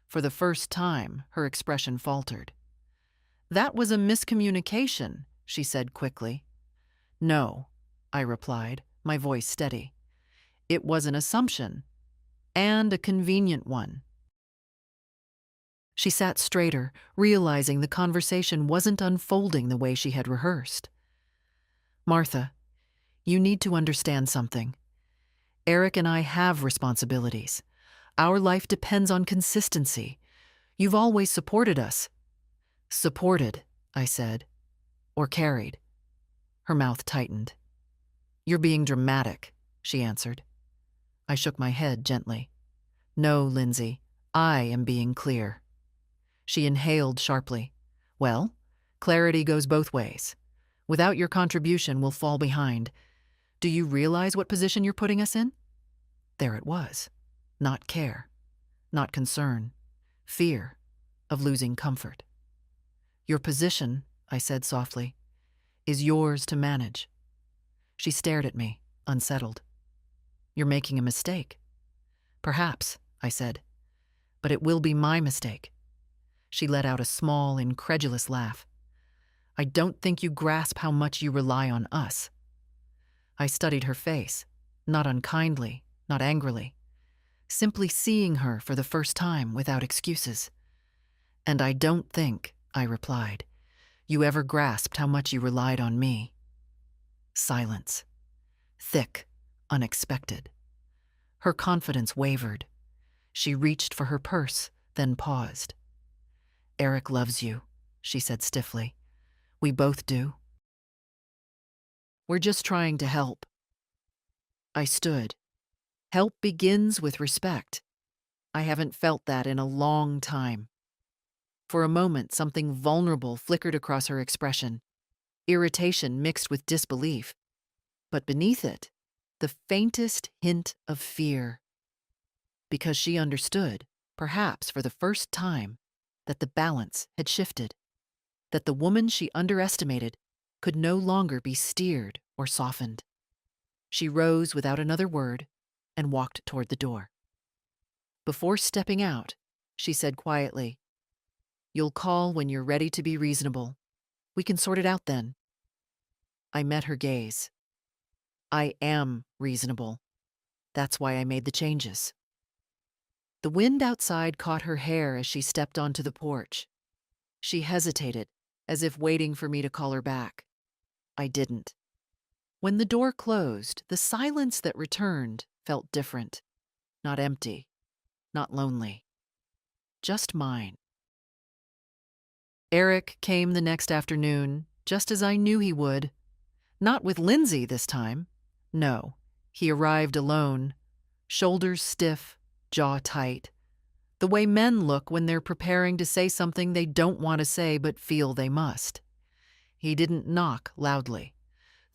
For the first time, her expression faltered. That was a miscommunication, she said quickly. No, I replied, my voice steady. It was an assumption, and a convenient one. She sat straighter, realizing the conversation wasn't unfolding the way she had rehearsed. Martha, you need to understand something. Eric and I have responsibilities. Our life depends on consistency. You've always supported us. Supported, I said. Or carried. Her mouth tightened. You're being dramatic, she answered. I shook my head gently. No, Lindsay, I am being clear. She inhaled sharply. Well, clarity goes both ways. Without your contribution, we'll fall behind. Do you realize what position you're putting us in? There it was. Not care. Not concern. Fear of losing comfort. Your position, I said softly, is yours to manage. She stared at me, unsettled. You're making a mistake. Perhaps, I said, but it will be my mistake. She let out a small, incredulous laugh. I don't think you grasp how much you rely on us. I studied her face, not unkindly, not angrily, simply seeing her for the first time without excuses. And I don't think, I replied, you ever grasped how much you relied on me. Silence. Thick, unexpected. Her confidence wavered. She reached for her purse, then paused. Eric loves you, she said stiffly. We both do. We're just trying to help. I stood. Help begins with respect. I haven't felt that in a long time. For a moment, something vulnerable flickered across her expression, irritation mixed with disbelief. But beneath it, the faintest hint of fear. Because she understood, perhaps for the first time, that the balance had shifted, that the woman she underestimated could no longer be steered or softened. She rose without another word and walked toward the door. Before stepping out, she said quietly, "You'll call when you're ready to be reasonable. We can sort it out then." I met her gaze. I am reasonable. That's why I made the changes. The wind outside caught her hair as she stepped onto the porch. She hesitated, as if waiting for me to call her back. I didn't. When the door closed, the silence that returned felt different. Not empty, not lonely. Just mine. Eric came the next afternoon, just as I knew he would. Not with Lindsay this time. No, he arrived alone, shoulders stiff, jaw tight. The way men look when they're preparing to say something they don't want to say but feel they must. He didn't knock loudly.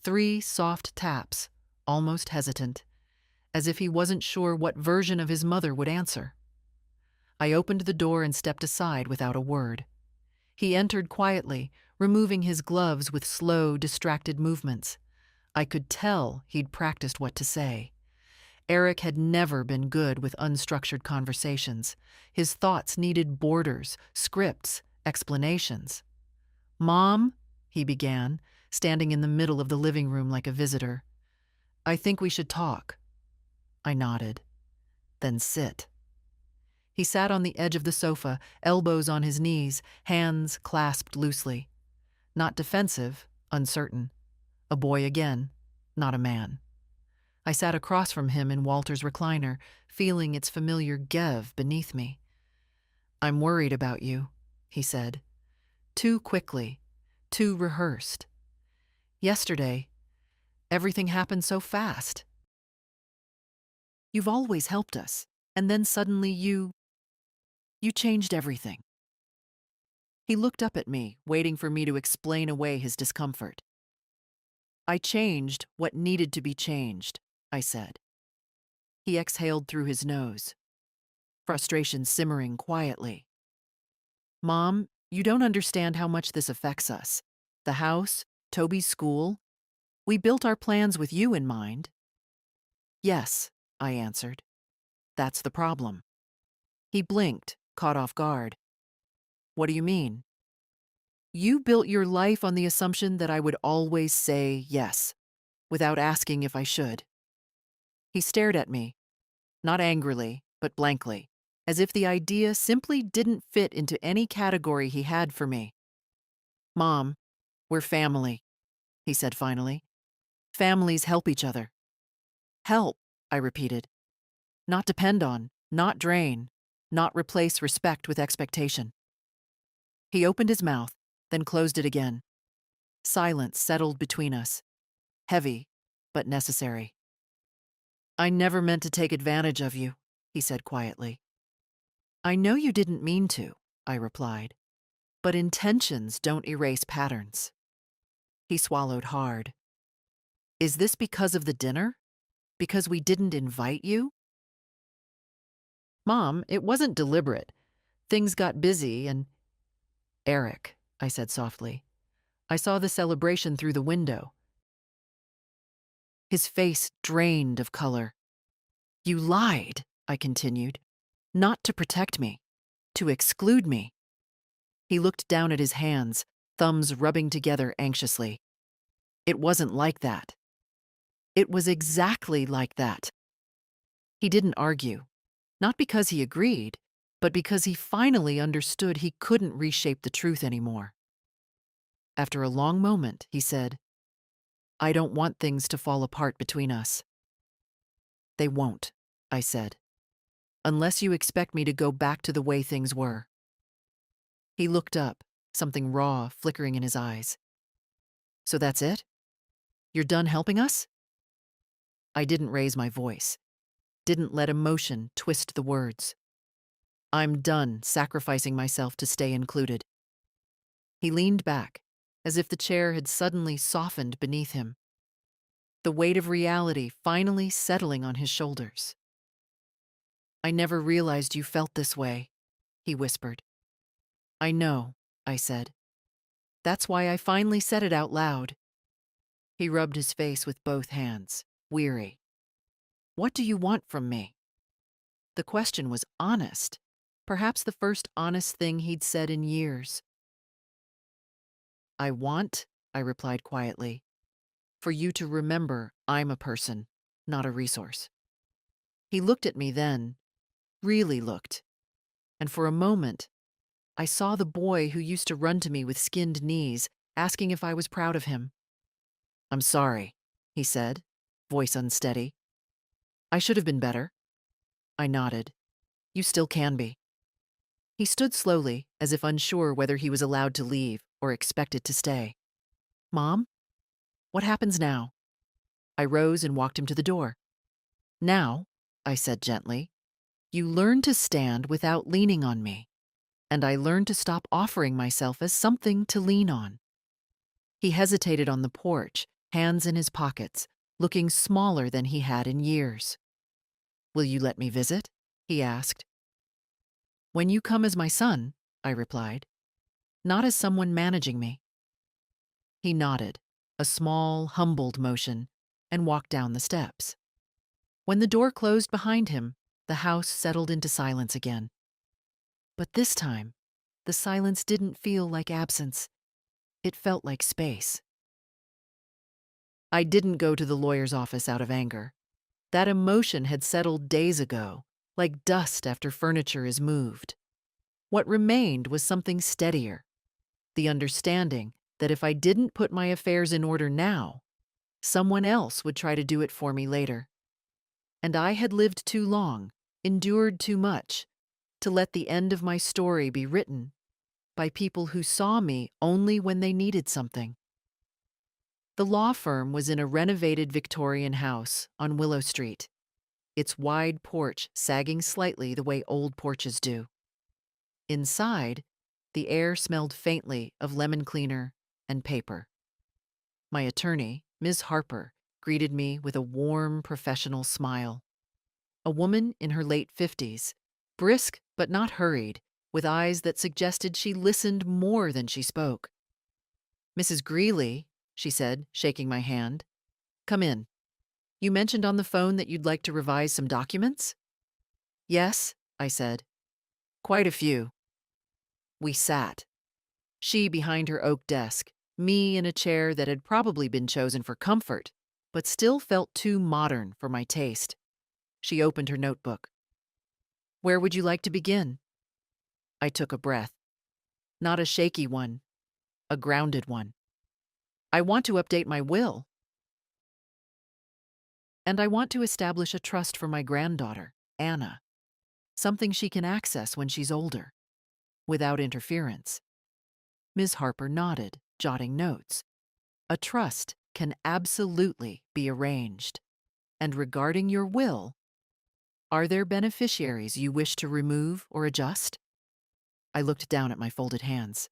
3 soft taps, almost hesitant, as if he wasn't sure what version of his mother would answer. I opened the door and stepped aside without a word. He entered quietly, removing his gloves with slow, distracted movements. I could tell he'd practiced what to say. Eric had never been good with unstructured conversations. His thoughts needed borders, scripts, explanations. "Mom," he began, standing in the middle of the living room like a visitor. "I think we should talk." I nodded. "Then sit." He sat on the edge of the sofa, elbows on his knees, hands clasped loosely. Not defensive, uncertain. A boy again, not a man. I sat across from him in Walter's recliner, feeling its familiar gev beneath me. "I'm worried about you," he said. Too quickly, too rehearsed. Yesterday, everything happened so fast. You've always helped us, and then suddenly you changed everything. He looked up at me, waiting for me to explain away his discomfort. "I changed what needed to be changed," I said. He exhaled through his nose, frustration simmering quietly. "Mom, you don't understand how much this affects us. The house, Toby's school. We built our plans with you in mind." "Yes," I answered. "That's the problem." He blinked, caught off guard. "What do you mean?" "You built your life on the assumption that I would always say yes, without asking if I should." He stared at me, not angrily, but blankly, as if the idea simply didn't fit into any category he had for me. "Mom, we're family," he said finally. "Families help each other." "Help," I repeated. "Not depend on, not drain, not replace respect with expectation." He opened his mouth, then closed it again. Silence settled between us, heavy, but necessary. "I never meant to take advantage of you," he said quietly. "I know you didn't mean to," I replied, "but intentions don't erase patterns." He swallowed hard. "Is this because of the dinner? Because we didn't invite you?" "Mom, it wasn't deliberate. Things got busy and—" "Eric," I said softly, I saw the celebration through the window. His face drained of color. You lied, I continued, not to protect me, to exclude me. He looked down at his hands, thumbs rubbing together anxiously. It wasn't like that. It was exactly like that. He didn't argue, not because he agreed, but because he finally understood he couldn't reshape the truth anymore. After a long moment, he said, I don't want things to fall apart between us. They won't, I said, unless you expect me to go back to the way things were. He looked up, something raw flickering in his eyes. So that's it? You're done helping us? I didn't raise my voice, didn't let emotion twist the words. I'm done sacrificing myself to stay included. He leaned back, as if the chair had suddenly softened beneath him, the weight of reality finally settling on his shoulders. I never realized you felt this way, he whispered. I know, I said. That's why I finally said it out loud. He rubbed his face with both hands, weary. What do you want from me? The question was honest, perhaps the first honest thing he'd said in years. I replied quietly, for you to remember I'm a person, not a resource. He looked at me then, really looked, and for a moment, I saw the boy who used to run to me with skinned knees, asking if I was proud of him. I'm sorry, he said, voice unsteady. I should have been better. I nodded. You still can be. He stood slowly, as if unsure whether he was allowed to leave or expected to stay. Mom? What happens now? I rose and walked him to the door. Now, I said gently, you learn to stand without leaning on me, and I learned to stop offering myself as something to lean on. He hesitated on the porch, hands in his pockets, looking smaller than he had in years. Will you let me visit? He asked. When you come as my son, I replied, not as someone managing me. He nodded, a small, humbled motion, and walked down the steps. When the door closed behind him, the house settled into silence again. But this time, the silence didn't feel like absence. It felt like space. I didn't go to the lawyer's office out of anger. That emotion had settled days ago, like dust after furniture is moved. What remained was something steadier, the understanding that if I didn't put my affairs in order now, someone else would try to do it for me later. And I had lived too long, endured too much, to let the end of my story be written by people who saw me only when they needed something. The law firm was in a renovated Victorian house on Willow Street, its wide porch sagging slightly the way old porches do. Inside, the air smelled faintly of lemon cleaner and paper. My attorney, Ms. Harper, greeted me with a warm, professional smile. A woman in her late 50s, brisk but not hurried, with eyes that suggested she listened more than she spoke. Mrs. Greeley, she said, shaking my hand. Come in. You mentioned on the phone that you'd like to revise some documents? Yes, I said. Quite a few. We sat. She behind her oak desk, me in a chair that had probably been chosen for comfort, but still felt too modern for my taste. She opened her notebook. Where would you like to begin? I took a breath. Not a shaky one, a grounded one. I want to update my will. And I want to establish a trust for my granddaughter, Anna. Something she can access when she's older, without interference. Ms. Harper nodded, jotting notes. A trust can absolutely be arranged. And regarding your will, are there beneficiaries you wish to remove or adjust? I looked down at my folded hands.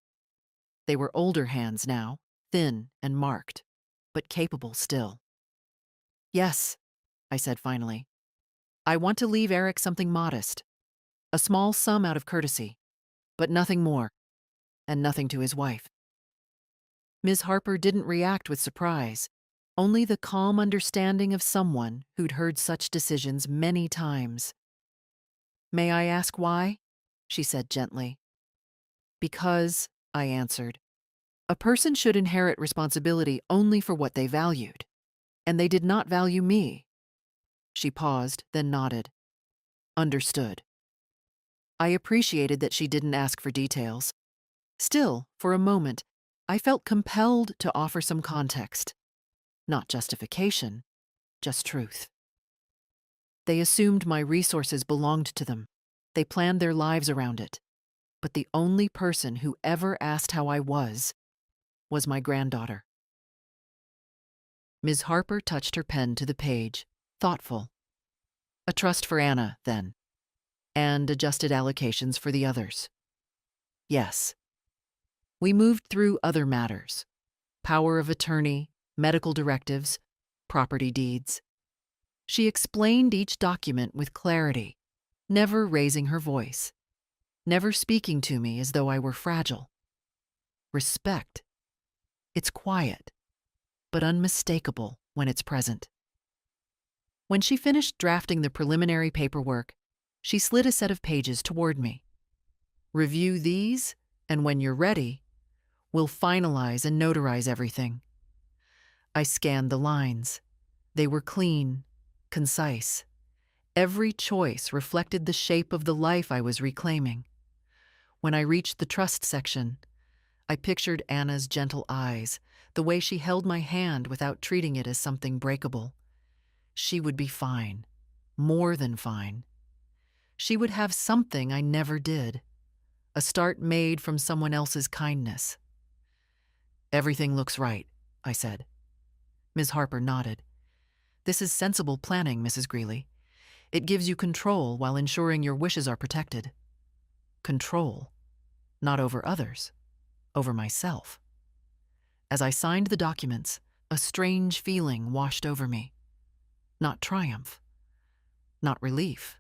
They were older hands now, thin and marked, but capable still. Yes, I said finally. I want to leave Eric something modest. A small sum out of courtesy, but nothing more, and nothing to his wife. Ms. Harper didn't react with surprise, only the calm understanding of someone who'd heard such decisions many times. "May I ask why?" she said gently. "Because," I answered, "a person should inherit responsibility only for what they valued, and they did not value me." She paused, then nodded. "Understood." I appreciated that she didn't ask for details. Still, for a moment, I felt compelled to offer some context. Not justification, just truth. They assumed my resources belonged to them. They planned their lives around it. But the only person who ever asked how I was my granddaughter. Ms. Harper touched her pen to the page, thoughtful. "A trust for Anna, then, and adjusted allocations for the others." "Yes." We moved through other matters: power of attorney, medical directives, property deeds. She explained each document with clarity, never raising her voice, never speaking to me as though I were fragile. Respect. It's quiet, but unmistakable when it's present. When she finished drafting the preliminary paperwork, she slid a set of pages toward me. "Review these, and when you're ready, we'll finalize and notarize everything." I scanned the lines. They were clean, concise. Every choice reflected the shape of the life I was reclaiming. When I reached the trust section, I pictured Anna's gentle eyes, the way she held my hand without treating it as something breakable. She would be fine, more than fine. She would have something I never did, a start made from someone else's kindness. "Everything looks right," I said. Ms. Harper nodded. "This is sensible planning, Mrs. Greeley. It gives you control while ensuring your wishes are protected." Control, not over others, over myself. As I signed the documents, a strange feeling washed over me. Not triumph, not relief.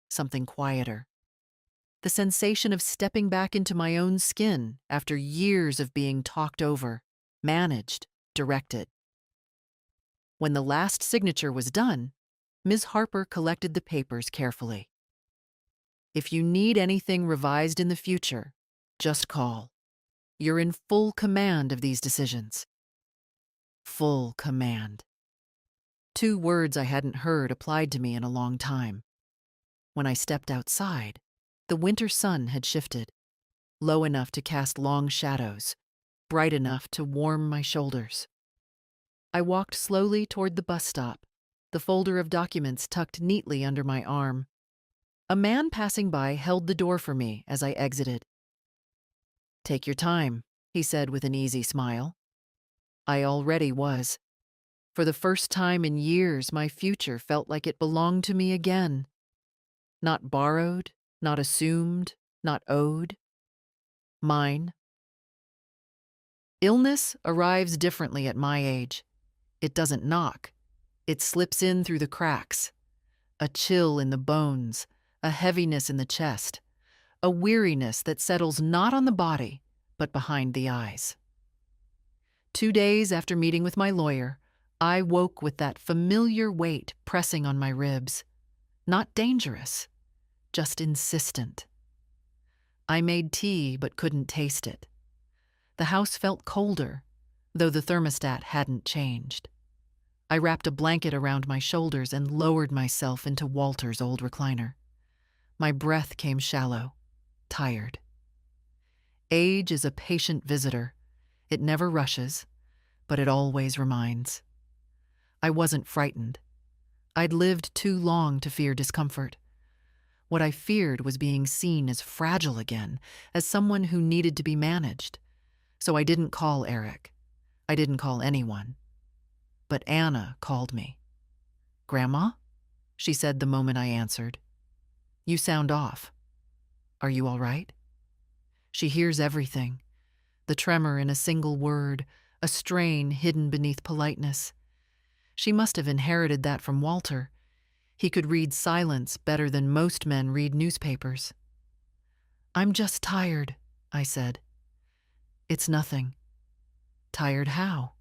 Something quieter. The sensation of stepping back into my own skin after years of being talked over, managed, directed. When the last signature was done, Ms. Harper collected the papers carefully. "If you need anything revised in the future, just call. You're in full command of these decisions." Full command. Two words I hadn't heard applied to me in a long time. When I stepped outside, the winter sun had shifted, low enough to cast long shadows, bright enough to warm my shoulders. I walked slowly toward the bus stop, the folder of documents tucked neatly under my arm. A man passing by held the door for me as I exited. "Take your time," he said with an easy smile. I already was. For the first time in years, my future felt like it belonged to me again. Not borrowed, not assumed, not owed. Mine. Illness arrives differently at my age. It doesn't knock. It slips in through the cracks. A chill in the bones, a heaviness in the chest, a weariness that settles not on the body, but behind the eyes. 2 days after meeting with my lawyer, I woke with that familiar weight pressing on my ribs. Not dangerous, just insistent. I made tea but couldn't taste it. The house felt colder, though the thermostat hadn't changed. I wrapped a blanket around my shoulders and lowered myself into Walter's old recliner. My breath came shallow, tired. Age is a patient visitor. It never rushes, but it always reminds. I wasn't frightened. I'd lived too long to fear discomfort. What I feared was being seen as fragile again, as someone who needed to be managed. So I didn't call Eric. I didn't call anyone. But Anna called me. "Grandma?" she said the moment I answered. "You sound off. Are you all right?" She hears everything. The tremor in a single word, a strain hidden beneath politeness. She must have inherited that from Walter. He could read silence better than most men read newspapers. "I'm just tired," I said. It's nothing. Tired how?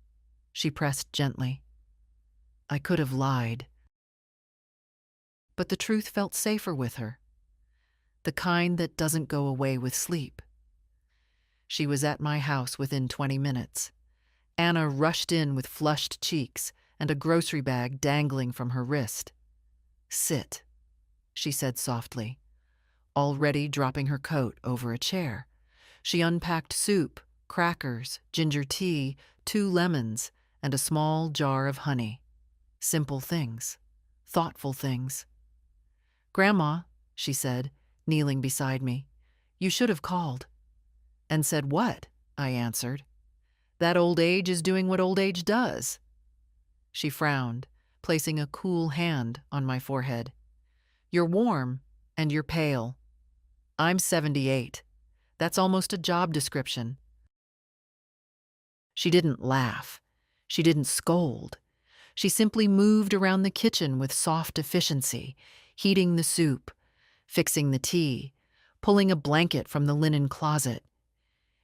She pressed gently. I could have lied. But the truth felt safer with her, the kind that doesn't go away with sleep. She was at my house within 20 minutes. Anna rushed in with flushed cheeks and a grocery bag dangling from her wrist. Sit, she said softly, already dropping her coat over a chair. She unpacked soup, crackers, ginger tea, 2 lemons, and a small jar of honey. Simple things, thoughtful things. Grandma, she said, kneeling beside me, you should have called. And said what? I answered. That old age is doing what old age does. She frowned, placing a cool hand on my forehead. You're warm, and you're pale. I'm 78. That's almost a job description. She didn't laugh. She didn't scold. She simply moved around the kitchen with soft efficiency, heating the soup, fixing the tea, pulling a blanket from the linen closet.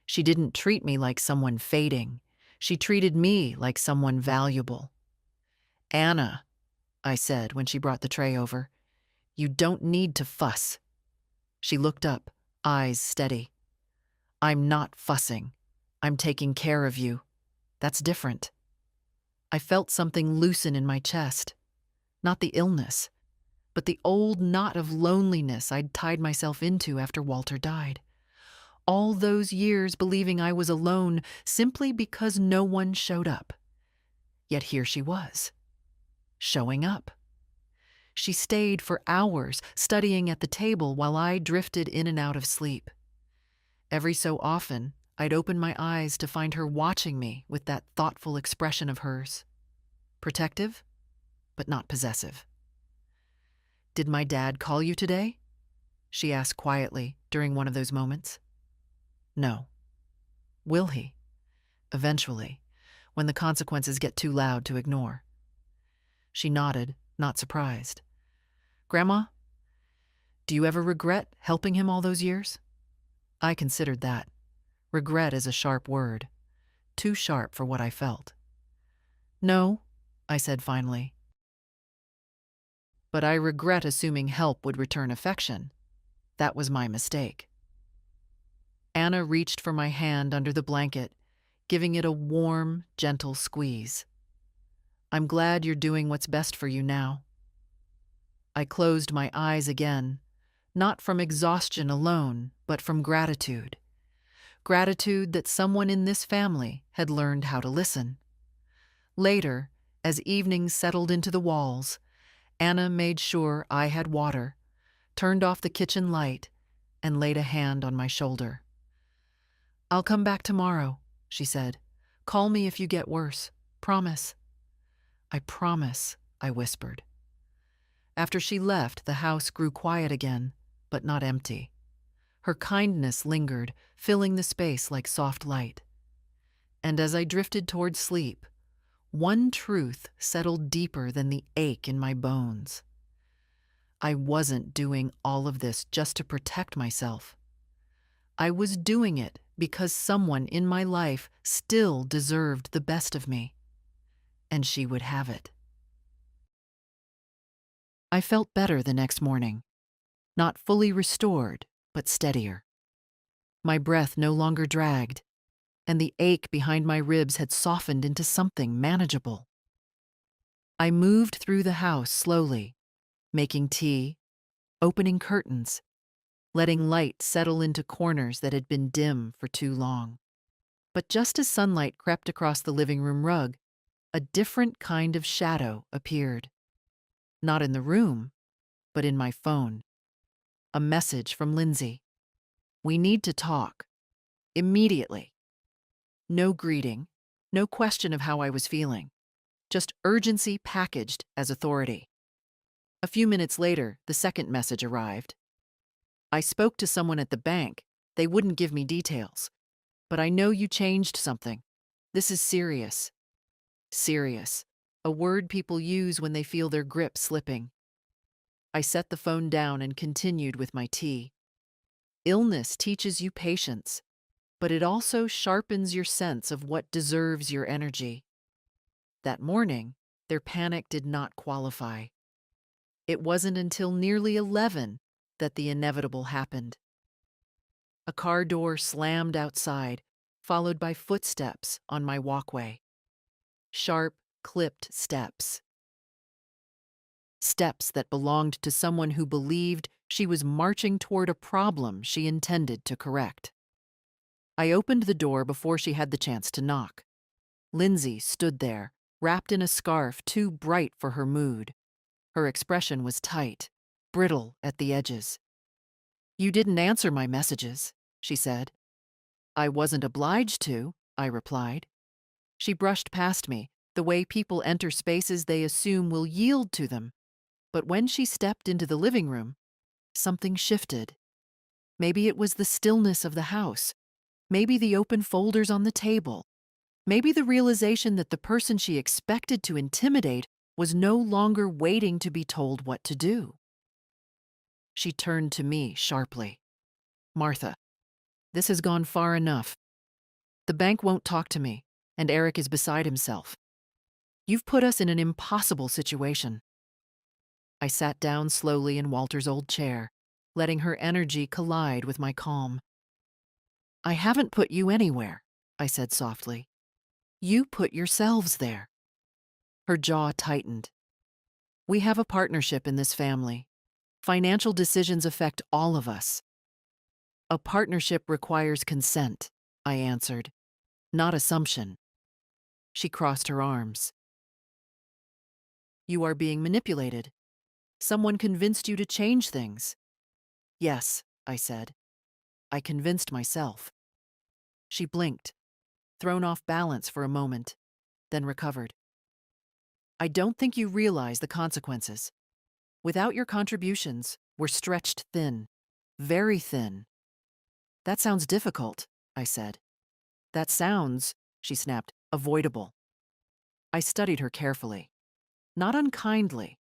She didn't treat me like someone fading. She treated me like someone valuable. Anna, I said when she brought the tray over, you don't need to fuss. She looked up, eyes steady. I'm not fussing. I'm taking care of you. That's different. I felt something loosen in my chest. Not the illness, but the old knot of loneliness I'd tied myself into after Walter died. All those years believing I was alone simply because no one showed up. Yet here she was, showing up. She stayed for hours, studying at the table while I drifted in and out of sleep. Every so often, I'd open my eyes to find her watching me with that thoughtful expression of hers. Protective, but not possessive. Did my dad call you today? She asked quietly during one of those moments. No. Will he? Eventually, when the consequences get too loud to ignore. She nodded, not surprised. Grandma, do you ever regret helping him all those years? I considered that. Regret is a sharp word, too sharp for what I felt. No, I said finally. But I regret assuming help would return affection. That was my mistake. Anna reached for my hand under the blanket, giving it a warm, gentle squeeze. I'm glad you're doing what's best for you now. I closed my eyes again, not from exhaustion alone, but from gratitude. Gratitude that someone in this family had learned how to listen. Later, as evenings settled into the walls, Anna made sure I had water, turned off the kitchen light, and laid a hand on my shoulder. I'll come back tomorrow, she said. Call me if you get worse. Promise. I promise, I whispered. After she left, the house grew quiet again, but not empty. Her kindness lingered, filling the space like soft light. And as I drifted toward sleep, one truth settled deeper than the ache in my bones. I wasn't doing all of this just to protect myself. I was doing it because someone in my life still deserved the best of me, and she would have it. I felt better the next morning, not fully restored, but steadier. My breath no longer dragged, and the ache behind my ribs had softened into something manageable. I moved through the house slowly, making tea, opening curtains, letting light settle into corners that had been dim for too long. But just as sunlight crept across the living room rug, a different kind of shadow appeared. Not in the room, but in my phone. A message from Lindsay. We need to talk. Immediately. No greeting, no question of how I was feeling. Just urgency packaged as authority. A few minutes later, the second message arrived. I spoke to someone at the bank. They wouldn't give me details. But I know you changed something. This is serious. Serious. A word people use when they feel their grip slipping. I set the phone down and continued with my tea. Illness teaches you patience. but it also sharpens your sense of what deserves your energy. That morning, their panic did not qualify. It wasn't until nearly 11 that the inevitable happened. A car door slammed outside, followed by footsteps on my walkway. Sharp, clipped steps. Steps that belonged to someone who believed she was marching toward a problem she intended to correct. I opened the door before she had the chance to knock. Lindsay stood there, wrapped in a scarf too bright for her mood. Her expression was tight, brittle at the edges. "You didn't answer my messages," she said. "I wasn't obliged to," I replied. She brushed past me, the way people enter spaces they assume will yield to them. But when she stepped into the living room, something shifted. Maybe it was the stillness of the house. Maybe the open folders on the table. Maybe the realization that the person she expected to intimidate was no longer waiting to be told what to do. She turned to me sharply. "Martha, this has gone far enough. The bank won't talk to me, and Eric is beside himself. You've put us in an impossible situation." I sat down slowly in Walter's old chair, letting her energy collide with my calm. "I haven't put you anywhere," I said softly. "You put yourselves there." Her jaw tightened. "We have a partnership in this family. Financial decisions affect all of us." "A partnership requires consent," I answered, "not assumption." She crossed her arms. "You are being manipulated. Someone convinced you to change things." "Yes," I said. "I convinced myself." She blinked, thrown off balance for a moment, then recovered. "I don't think you realize the consequences. Without your contributions, we're stretched thin, very thin." "That sounds difficult," I said. "That sounds," she snapped, "avoidable." I studied her carefully. Not unkindly,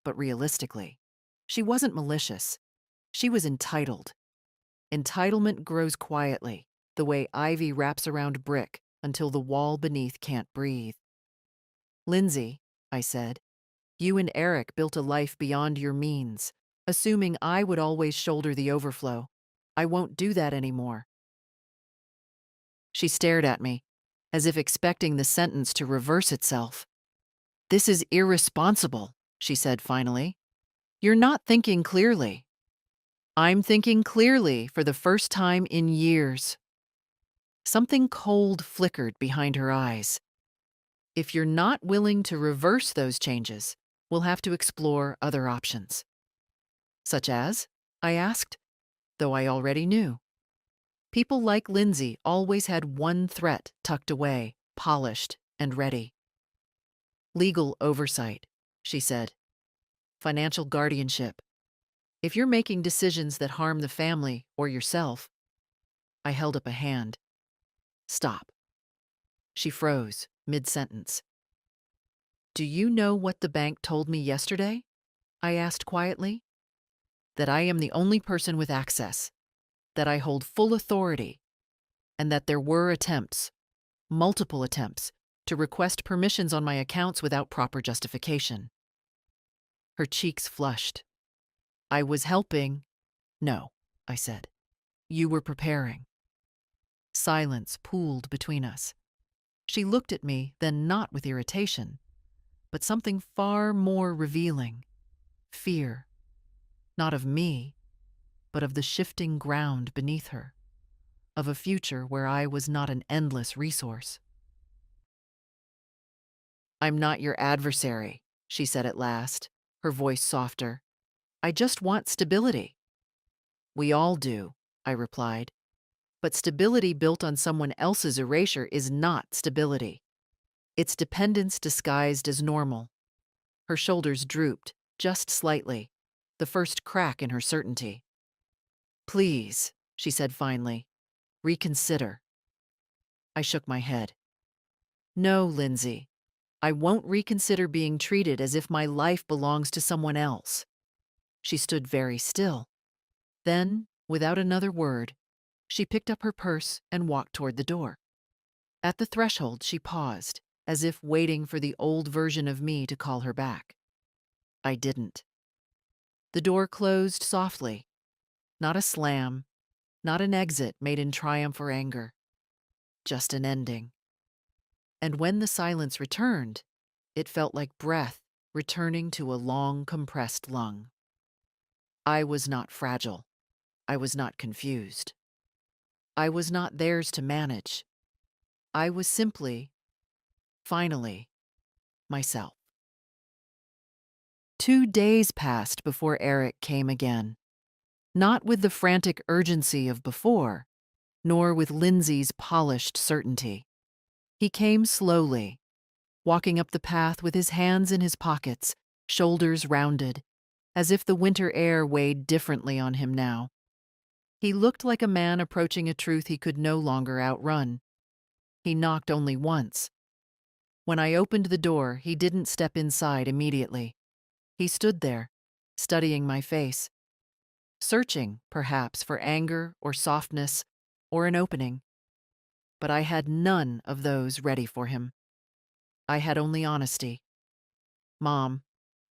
but realistically. She wasn't malicious. She was entitled. Entitlement grows quietly, the way ivy wraps around brick until the wall beneath can't breathe. "Lindsay," I said, "you and Eric built a life beyond your means, assuming I would always shoulder the overflow. I won't do that anymore." She stared at me, as if expecting the sentence to reverse itself. "This is irresponsible," she said finally. "You're not thinking clearly." "I'm thinking clearly for the first time in years." Something cold flickered behind her eyes. "If you're not willing to reverse those changes, we'll have to explore other options." "Such as?" I asked, though I already knew. People like Lindsay always had one threat tucked away, polished and ready. "Legal oversight," she said. "Financial guardianship. If you're making decisions that harm the family or yourself." I held up a hand. "Stop." She froze, mid-sentence. "Do you know what the bank told me yesterday?" I asked quietly. "That I am the only person with access, that I hold full authority, and that there were attempts, multiple attempts, to request permissions on my accounts without proper justification." Her cheeks flushed. "I was helping." "No," I said. "You were preparing." Silence pooled between us. She looked at me, then not with irritation, but something far more revealing. Fear. Not of me, but of the shifting ground beneath her. Of a future where I was not an endless resource. "I'm not your adversary," she said at last, her voice softer. "I just want stability." "We all do," I replied. "But stability built on someone else's erasure is not stability. It's dependence disguised as normal." Her shoulders drooped, just slightly, the first crack in her certainty. "Please," she said finally, "reconsider." I shook my head. "No, Lindsay. I won't reconsider being treated as if my life belongs to someone else." She stood very still. Then, without another word, She picked up her purse and walked toward the door. At the threshold, she paused, as if waiting for the old version of me to call her back. I didn't. The door closed softly, not a slam, not an exit made in triumph or anger, just an ending. And when the silence returned, it felt like breath returning to a long, compressed lung. I was not fragile. I was not confused. I was not theirs to manage. I was simply, finally, myself. 2 days passed before Eric came again, not with the frantic urgency of before, nor with Lindsay's polished certainty. He came slowly, walking up the path with his hands in his pockets, shoulders rounded, as if the winter air weighed differently on him now. He looked like a man approaching a truth he could no longer outrun. He knocked only once. When I opened the door, he didn't step inside immediately. He stood there, studying my face, searching, perhaps, for anger or softness or an opening. But I had none of those ready for him. I had only honesty. "Mom,"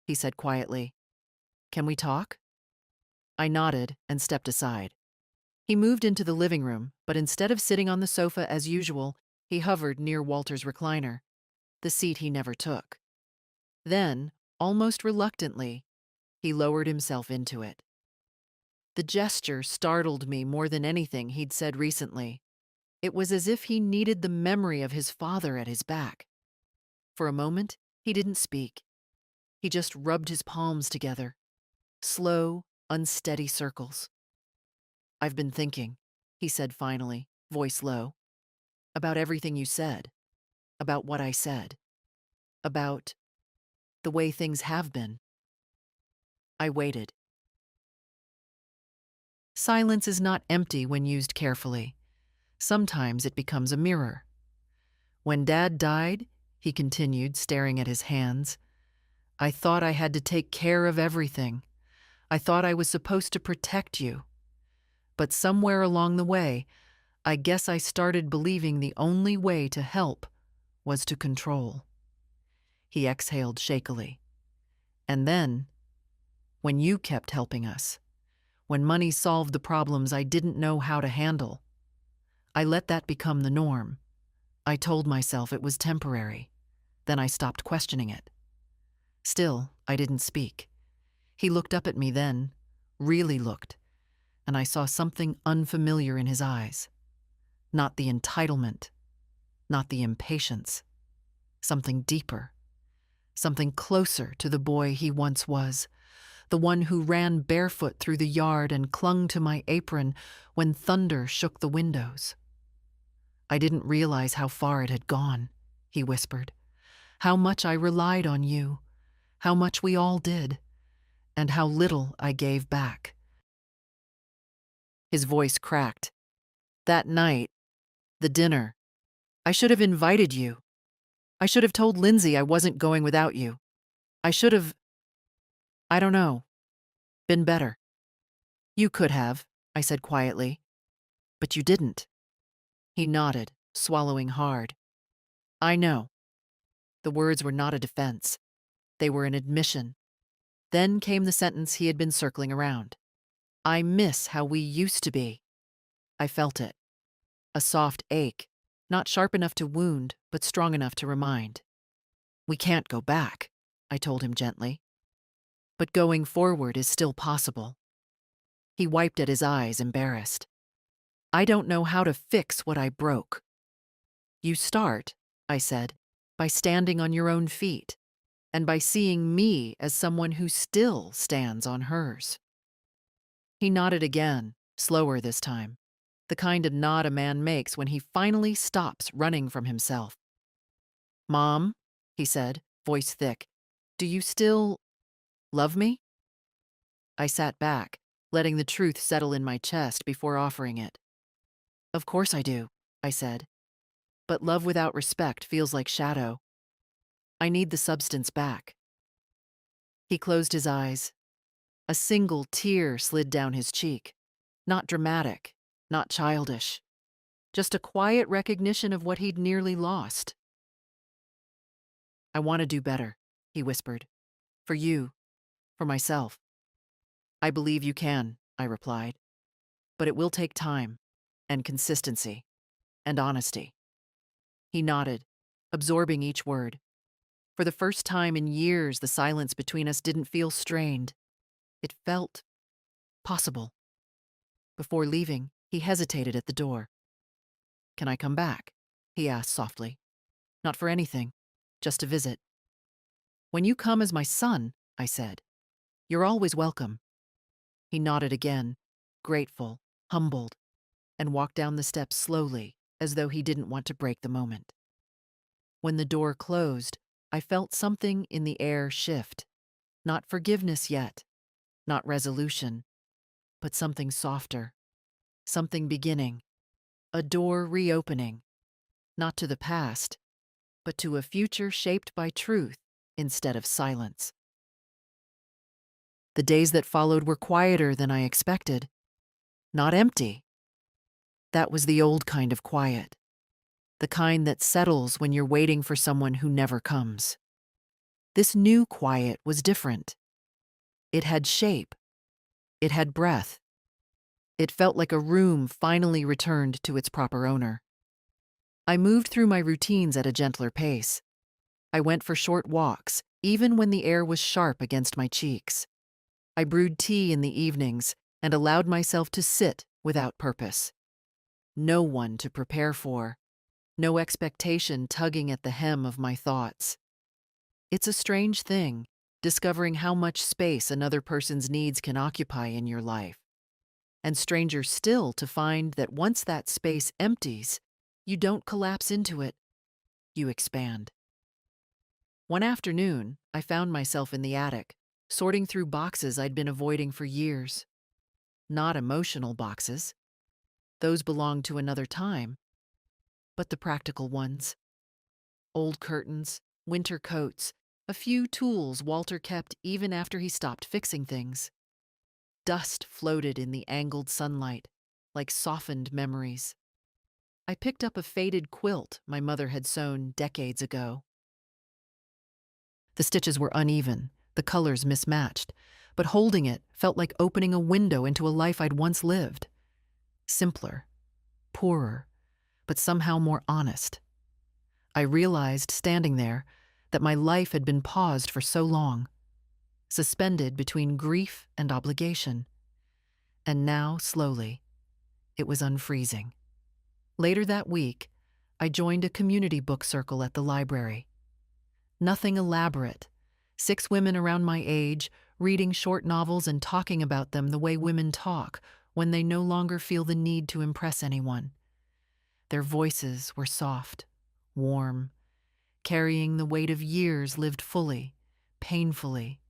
he said quietly, "can we talk?" I nodded and stepped aside. He moved into the living room, but instead of sitting on the sofa as usual, he hovered near Walter's recliner, the seat he never took. Then, almost reluctantly, he lowered himself into it. The gesture startled me more than anything he'd said recently. It was as if he needed the memory of his father at his back. For a moment, he didn't speak. He just rubbed his palms together, slow, unsteady circles. "I've been thinking," he said finally, voice low, "about everything you said, about what I said, about the way things have been." I waited. Silence is not empty when used carefully. Sometimes it becomes a mirror. "When Dad died," he continued, staring at his hands, "I thought I had to take care of everything. I thought I was supposed to protect you. But somewhere along the way, I guess I started believing the only way to help was to control." He exhaled shakily. "And then, when you kept helping us, when money solved the problems I didn't know how to handle, I let that become the norm. I told myself it was temporary. Then I stopped questioning it. Still, I didn't speak. He looked up at me then, really looked, and I saw something unfamiliar in his eyes. Not the entitlement, not the impatience. Something deeper. Something closer to the boy he once was, the one who ran barefoot through the yard and clung to my apron when thunder shook the windows. "I didn't realize how far it had gone," he whispered. "How much I relied on you, how much we all did, and how little I gave back." His voice cracked. "That night, the dinner, I should have invited you. I should have told Lindsay I wasn't going without you. I should have, I don't know, been better." "You could have," I said quietly, "but you didn't." He nodded, swallowing hard. "I know." The words were not a defense. They were an admission. Then came the sentence he had been circling around. "I miss how we used to be." I felt it. A soft ache, not sharp enough to wound, but strong enough to remind. "We can't go back," I told him gently. "But going forward is still possible." He wiped at his eyes, embarrassed. "I don't know how to fix what I broke." "You start," I said, "by standing on your own feet, and by seeing me as someone who still stands on hers." He nodded again, slower this time, the kind of nod a man makes when he finally stops running from himself. "Mom," he said, voice thick, "do you still love me?" I sat back, letting the truth settle in my chest before offering it. "Of course I do," I said. "But love without respect feels like shadow. I need the substance back." He closed his eyes. A single tear slid down his cheek. Not dramatic, not childish, just a quiet recognition of what he'd nearly lost. "I want to do better," he whispered. "For you, for myself." "I believe you can," I replied. "But it will take time, and consistency, and honesty." He nodded, absorbing each word. For the first time in years, the silence between us didn't feel strained. It felt possible. Before leaving, he hesitated at the door. "Can I come back?" he asked softly. "Not for anything, just to visit." "When you come as my son," I said, "you're always welcome." He nodded again, grateful, humbled, and walked down the steps slowly, as though he didn't want to break the moment. When the door closed, I felt something in the air shift. Not forgiveness yet, not resolution, but something softer, something beginning, a door reopening, not to the past, but to a future shaped by truth instead of silence. The days that followed were quieter than I expected, not empty. That was the old kind of quiet, the kind that settles when you're waiting for someone who never comes. This new quiet was different. It had shape. It had breath. It felt like a room finally returned to its proper owner. I moved through my routines at a gentler pace. I went for short walks, even when the air was sharp against my cheeks. I brewed tea in the evenings and allowed myself to sit without purpose. No one to prepare for, no expectation tugging at the hem of my thoughts. It's a strange thing, discovering how much space another person's needs can occupy in your life. And stranger still to find that once that space empties, you don't collapse into it, you expand. One afternoon, I found myself in the attic, sorting through boxes I'd been avoiding for years. Not emotional boxes. Those belonged to another time. But the practical ones. Old curtains, winter coats, a few tools Walter kept even after he stopped fixing things. Dust floated in the angled sunlight, like softened memories. I picked up a faded quilt my mother had sewn decades ago. The stitches were uneven, the colors mismatched, but holding it felt like opening a window into a life I'd once lived. Simpler, poorer, but somehow more honest. I realized, standing there, that my life had been paused for so long, suspended between grief and obligation. And now, slowly, it was unfreezing. Later that week, I joined a community book circle at the library. Nothing elaborate. 6 women around my age, reading short novels and talking about them the way women talk when they no longer feel the need to impress anyone. Their voices were soft, warm, carrying the weight of years lived fully, painfully,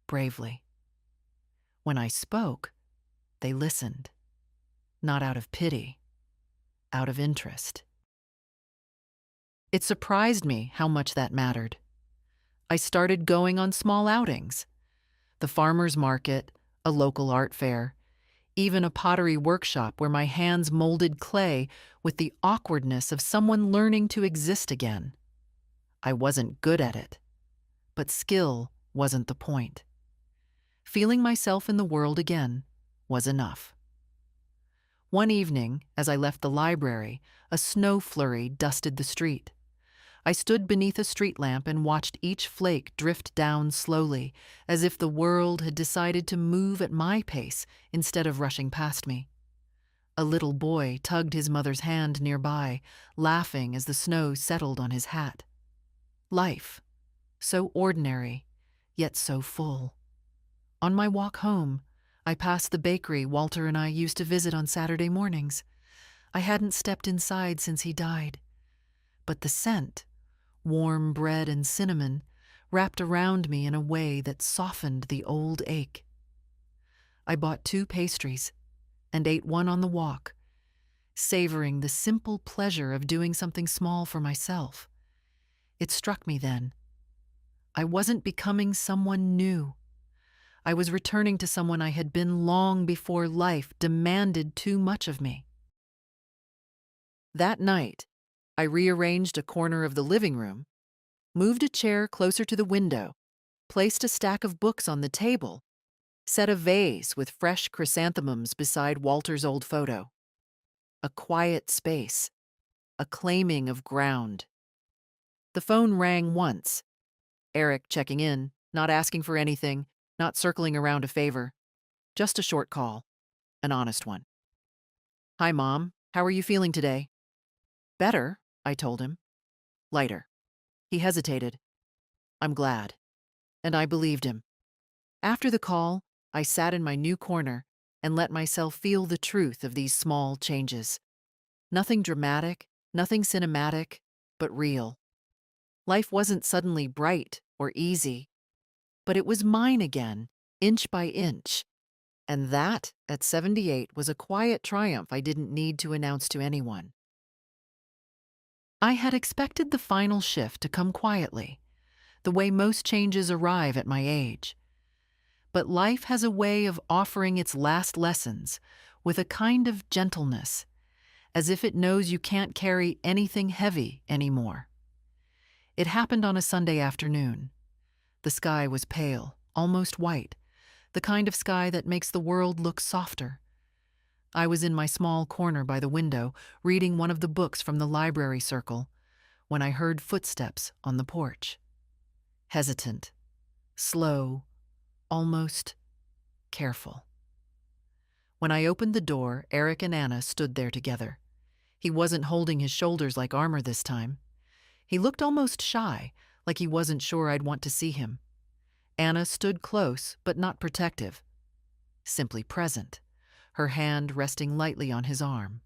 bravely. When I spoke, they listened, not out of pity, out of interest. It surprised me how much that mattered. I started going on small outings. The farmer's market, a local art fair, even a pottery workshop where my hands molded clay with the awkwardness of someone learning to exist again. I wasn't good at it, but skill wasn't the point. Feeling myself in the world again was enough. One evening, as I left the library, a snow flurry dusted the street. I stood beneath a street lamp and watched each flake drift down slowly, as if the world had decided to move at my pace instead of rushing past me. A little boy tugged his mother's hand nearby, laughing as the snow settled on his hat. Life, so ordinary, yet so full. On my walk home, I passed the bakery Walter and I used to visit on Saturday mornings. I hadn't stepped inside since he died. But the scent, warm bread and cinnamon, wrapped around me in a way that softened the old ache. I bought 2 pastries and ate one on the walk, savoring the simple pleasure of doing something small for myself. It struck me then. I wasn't becoming someone new. I was returning to someone I had been long before life demanded too much of me. That night, I rearranged a corner of the living room, moved a chair closer to the window, placed a stack of books on the table, set a vase with fresh chrysanthemums beside Walter's old photo. A quiet space, a claiming of ground. The phone rang once. Eric checking in, not asking for anything, not circling around a favor. Just a short call, an honest one. "Hi, Mom. How are you feeling today?" "Better," I told him. "Lighter." He hesitated. "I'm glad." And I believed him. After the call, I sat in my new corner and let myself feel the truth of these small changes. Nothing dramatic, nothing cinematic, but real. Life wasn't suddenly bright or easy, but it was mine again, inch by inch. And that, at 78, was a quiet triumph I didn't need to announce to anyone. I had expected the final shift to come quietly, the way most changes arrive at my age. But life has a way of offering its last lessons with a kind of gentleness, as if it knows you can't carry anything heavy anymore. It happened on a Sunday afternoon. The sky was pale, almost white, the kind of sky that makes the world look softer. I was in my small corner by the window, reading one of the books from the library circle, when I heard footsteps on the porch. Hesitant, slow, almost careful. When I opened the door, Eric and Anna stood there together. He wasn't holding his shoulders like armor this time. He looked almost shy, like he wasn't sure I'd want to see him. Anna stood close, but not protective, simply present, her hand resting lightly on his arm.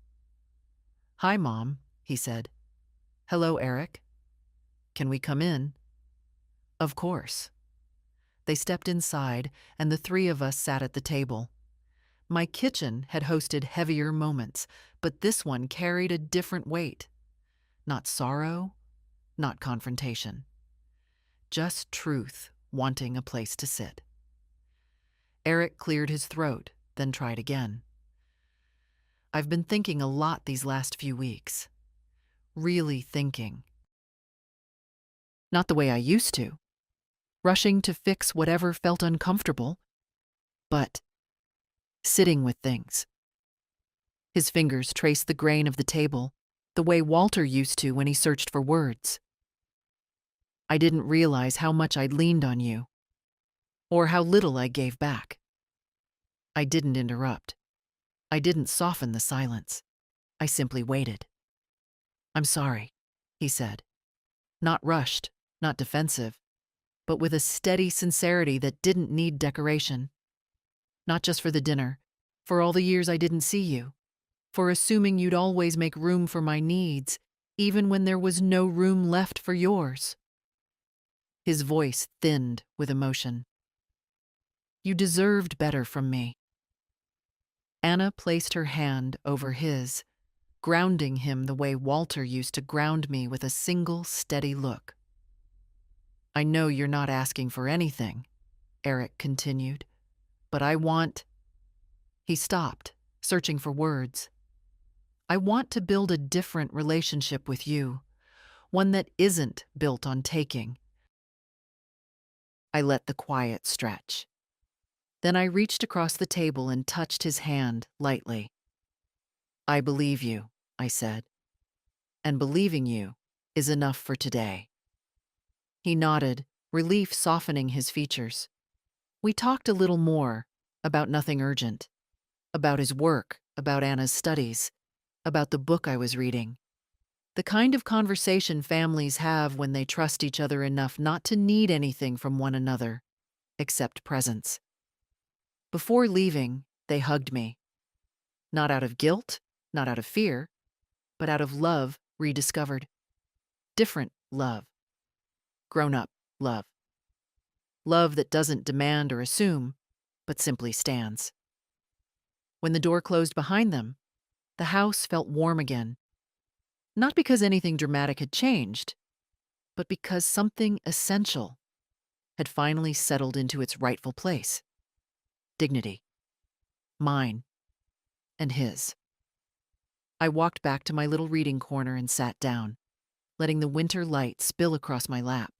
"Hi, Mom," he said. "Hello, Eric. Can we come in?" Of course. They stepped inside, and the three of us sat at the table. My kitchen had hosted heavier moments, but this one carried a different weight. Not sorrow, not confrontation. Just truth wanting a place to sit. Eric cleared his throat, then tried again. "I've been thinking a lot these last few weeks. Really thinking. Not the way I used to, rushing to fix whatever felt uncomfortable, but sitting with things." His fingers traced the grain of the table, the way Walter used to when he searched for words. "I didn't realize how much I'd leaned on you, or how little I gave back." I didn't interrupt. I didn't soften the silence. I simply waited. "I'm sorry," he said. Not rushed, not defensive, but with a steady sincerity that didn't need decoration. Not just for the dinner, for all the years I didn't see you, for assuming you'd always make room for my needs, even when there was no room left for yours. His voice thinned with emotion. "You deserved better from me." Anna placed her hand over his, grounding him the way Walter used to ground me with a single steady look. "I know you're not asking for anything," Eric continued, "but I want—" He stopped, searching for words. "I want to build a different relationship with you, one that isn't built on taking." I let the quiet stretch. Then I reached across the table and touched his hand lightly. "I believe you," I said, "and believing you is enough for today." He nodded, relief softening his features. We talked a little more, about nothing urgent, about his work, about Anna's studies, about the book I was reading. The kind of conversation families have when they trust each other enough not to need anything from one another, except presence. Before leaving, they hugged me. Not out of guilt, not out of fear, but out of love rediscovered. Different love. Grown-up love. Love that doesn't demand or assume, but simply stands. When the door closed behind them, the house felt warm again. Not because anything dramatic had changed, but because something essential had finally settled into its rightful place. Dignity. Mine and his. I walked back to my little reading corner and sat down, letting the winter light spill across my lap.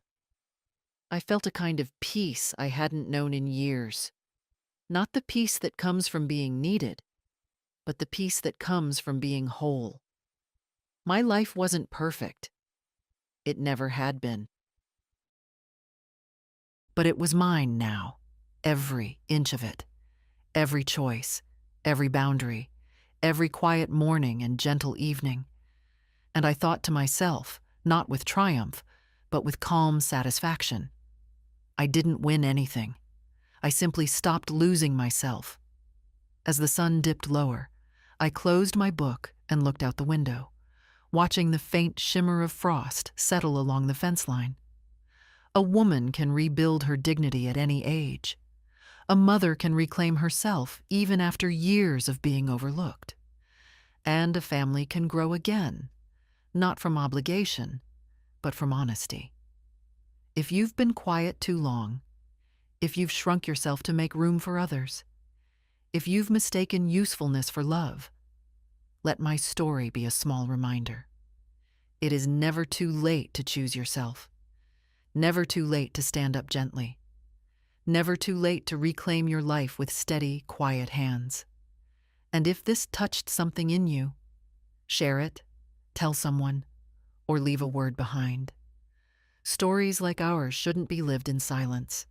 I felt a kind of peace I hadn't known in years. Not the peace that comes from being needed, but the peace that comes from being whole. My life wasn't perfect. It never had been. But it was mine now, every inch of it, every choice, every boundary, every quiet morning and gentle evening. And I thought to myself, not with triumph, but with calm satisfaction, I didn't win anything. I simply stopped losing myself. As the sun dipped lower, I closed my book and looked out the window, watching the faint shimmer of frost settle along the fence line. A woman can rebuild her dignity at any age. A mother can reclaim herself even after years of being overlooked. And a family can grow again, not from obligation, but from honesty. If you've been quiet too long, if you've shrunk yourself to make room for others, if you've mistaken usefulness for love, let my story be a small reminder. It is never too late to choose yourself, never too late to stand up gently, never too late to reclaim your life with steady, quiet hands. And if this touched something in you, share it, tell someone, or leave a word behind. Stories like ours shouldn't be lived in silence.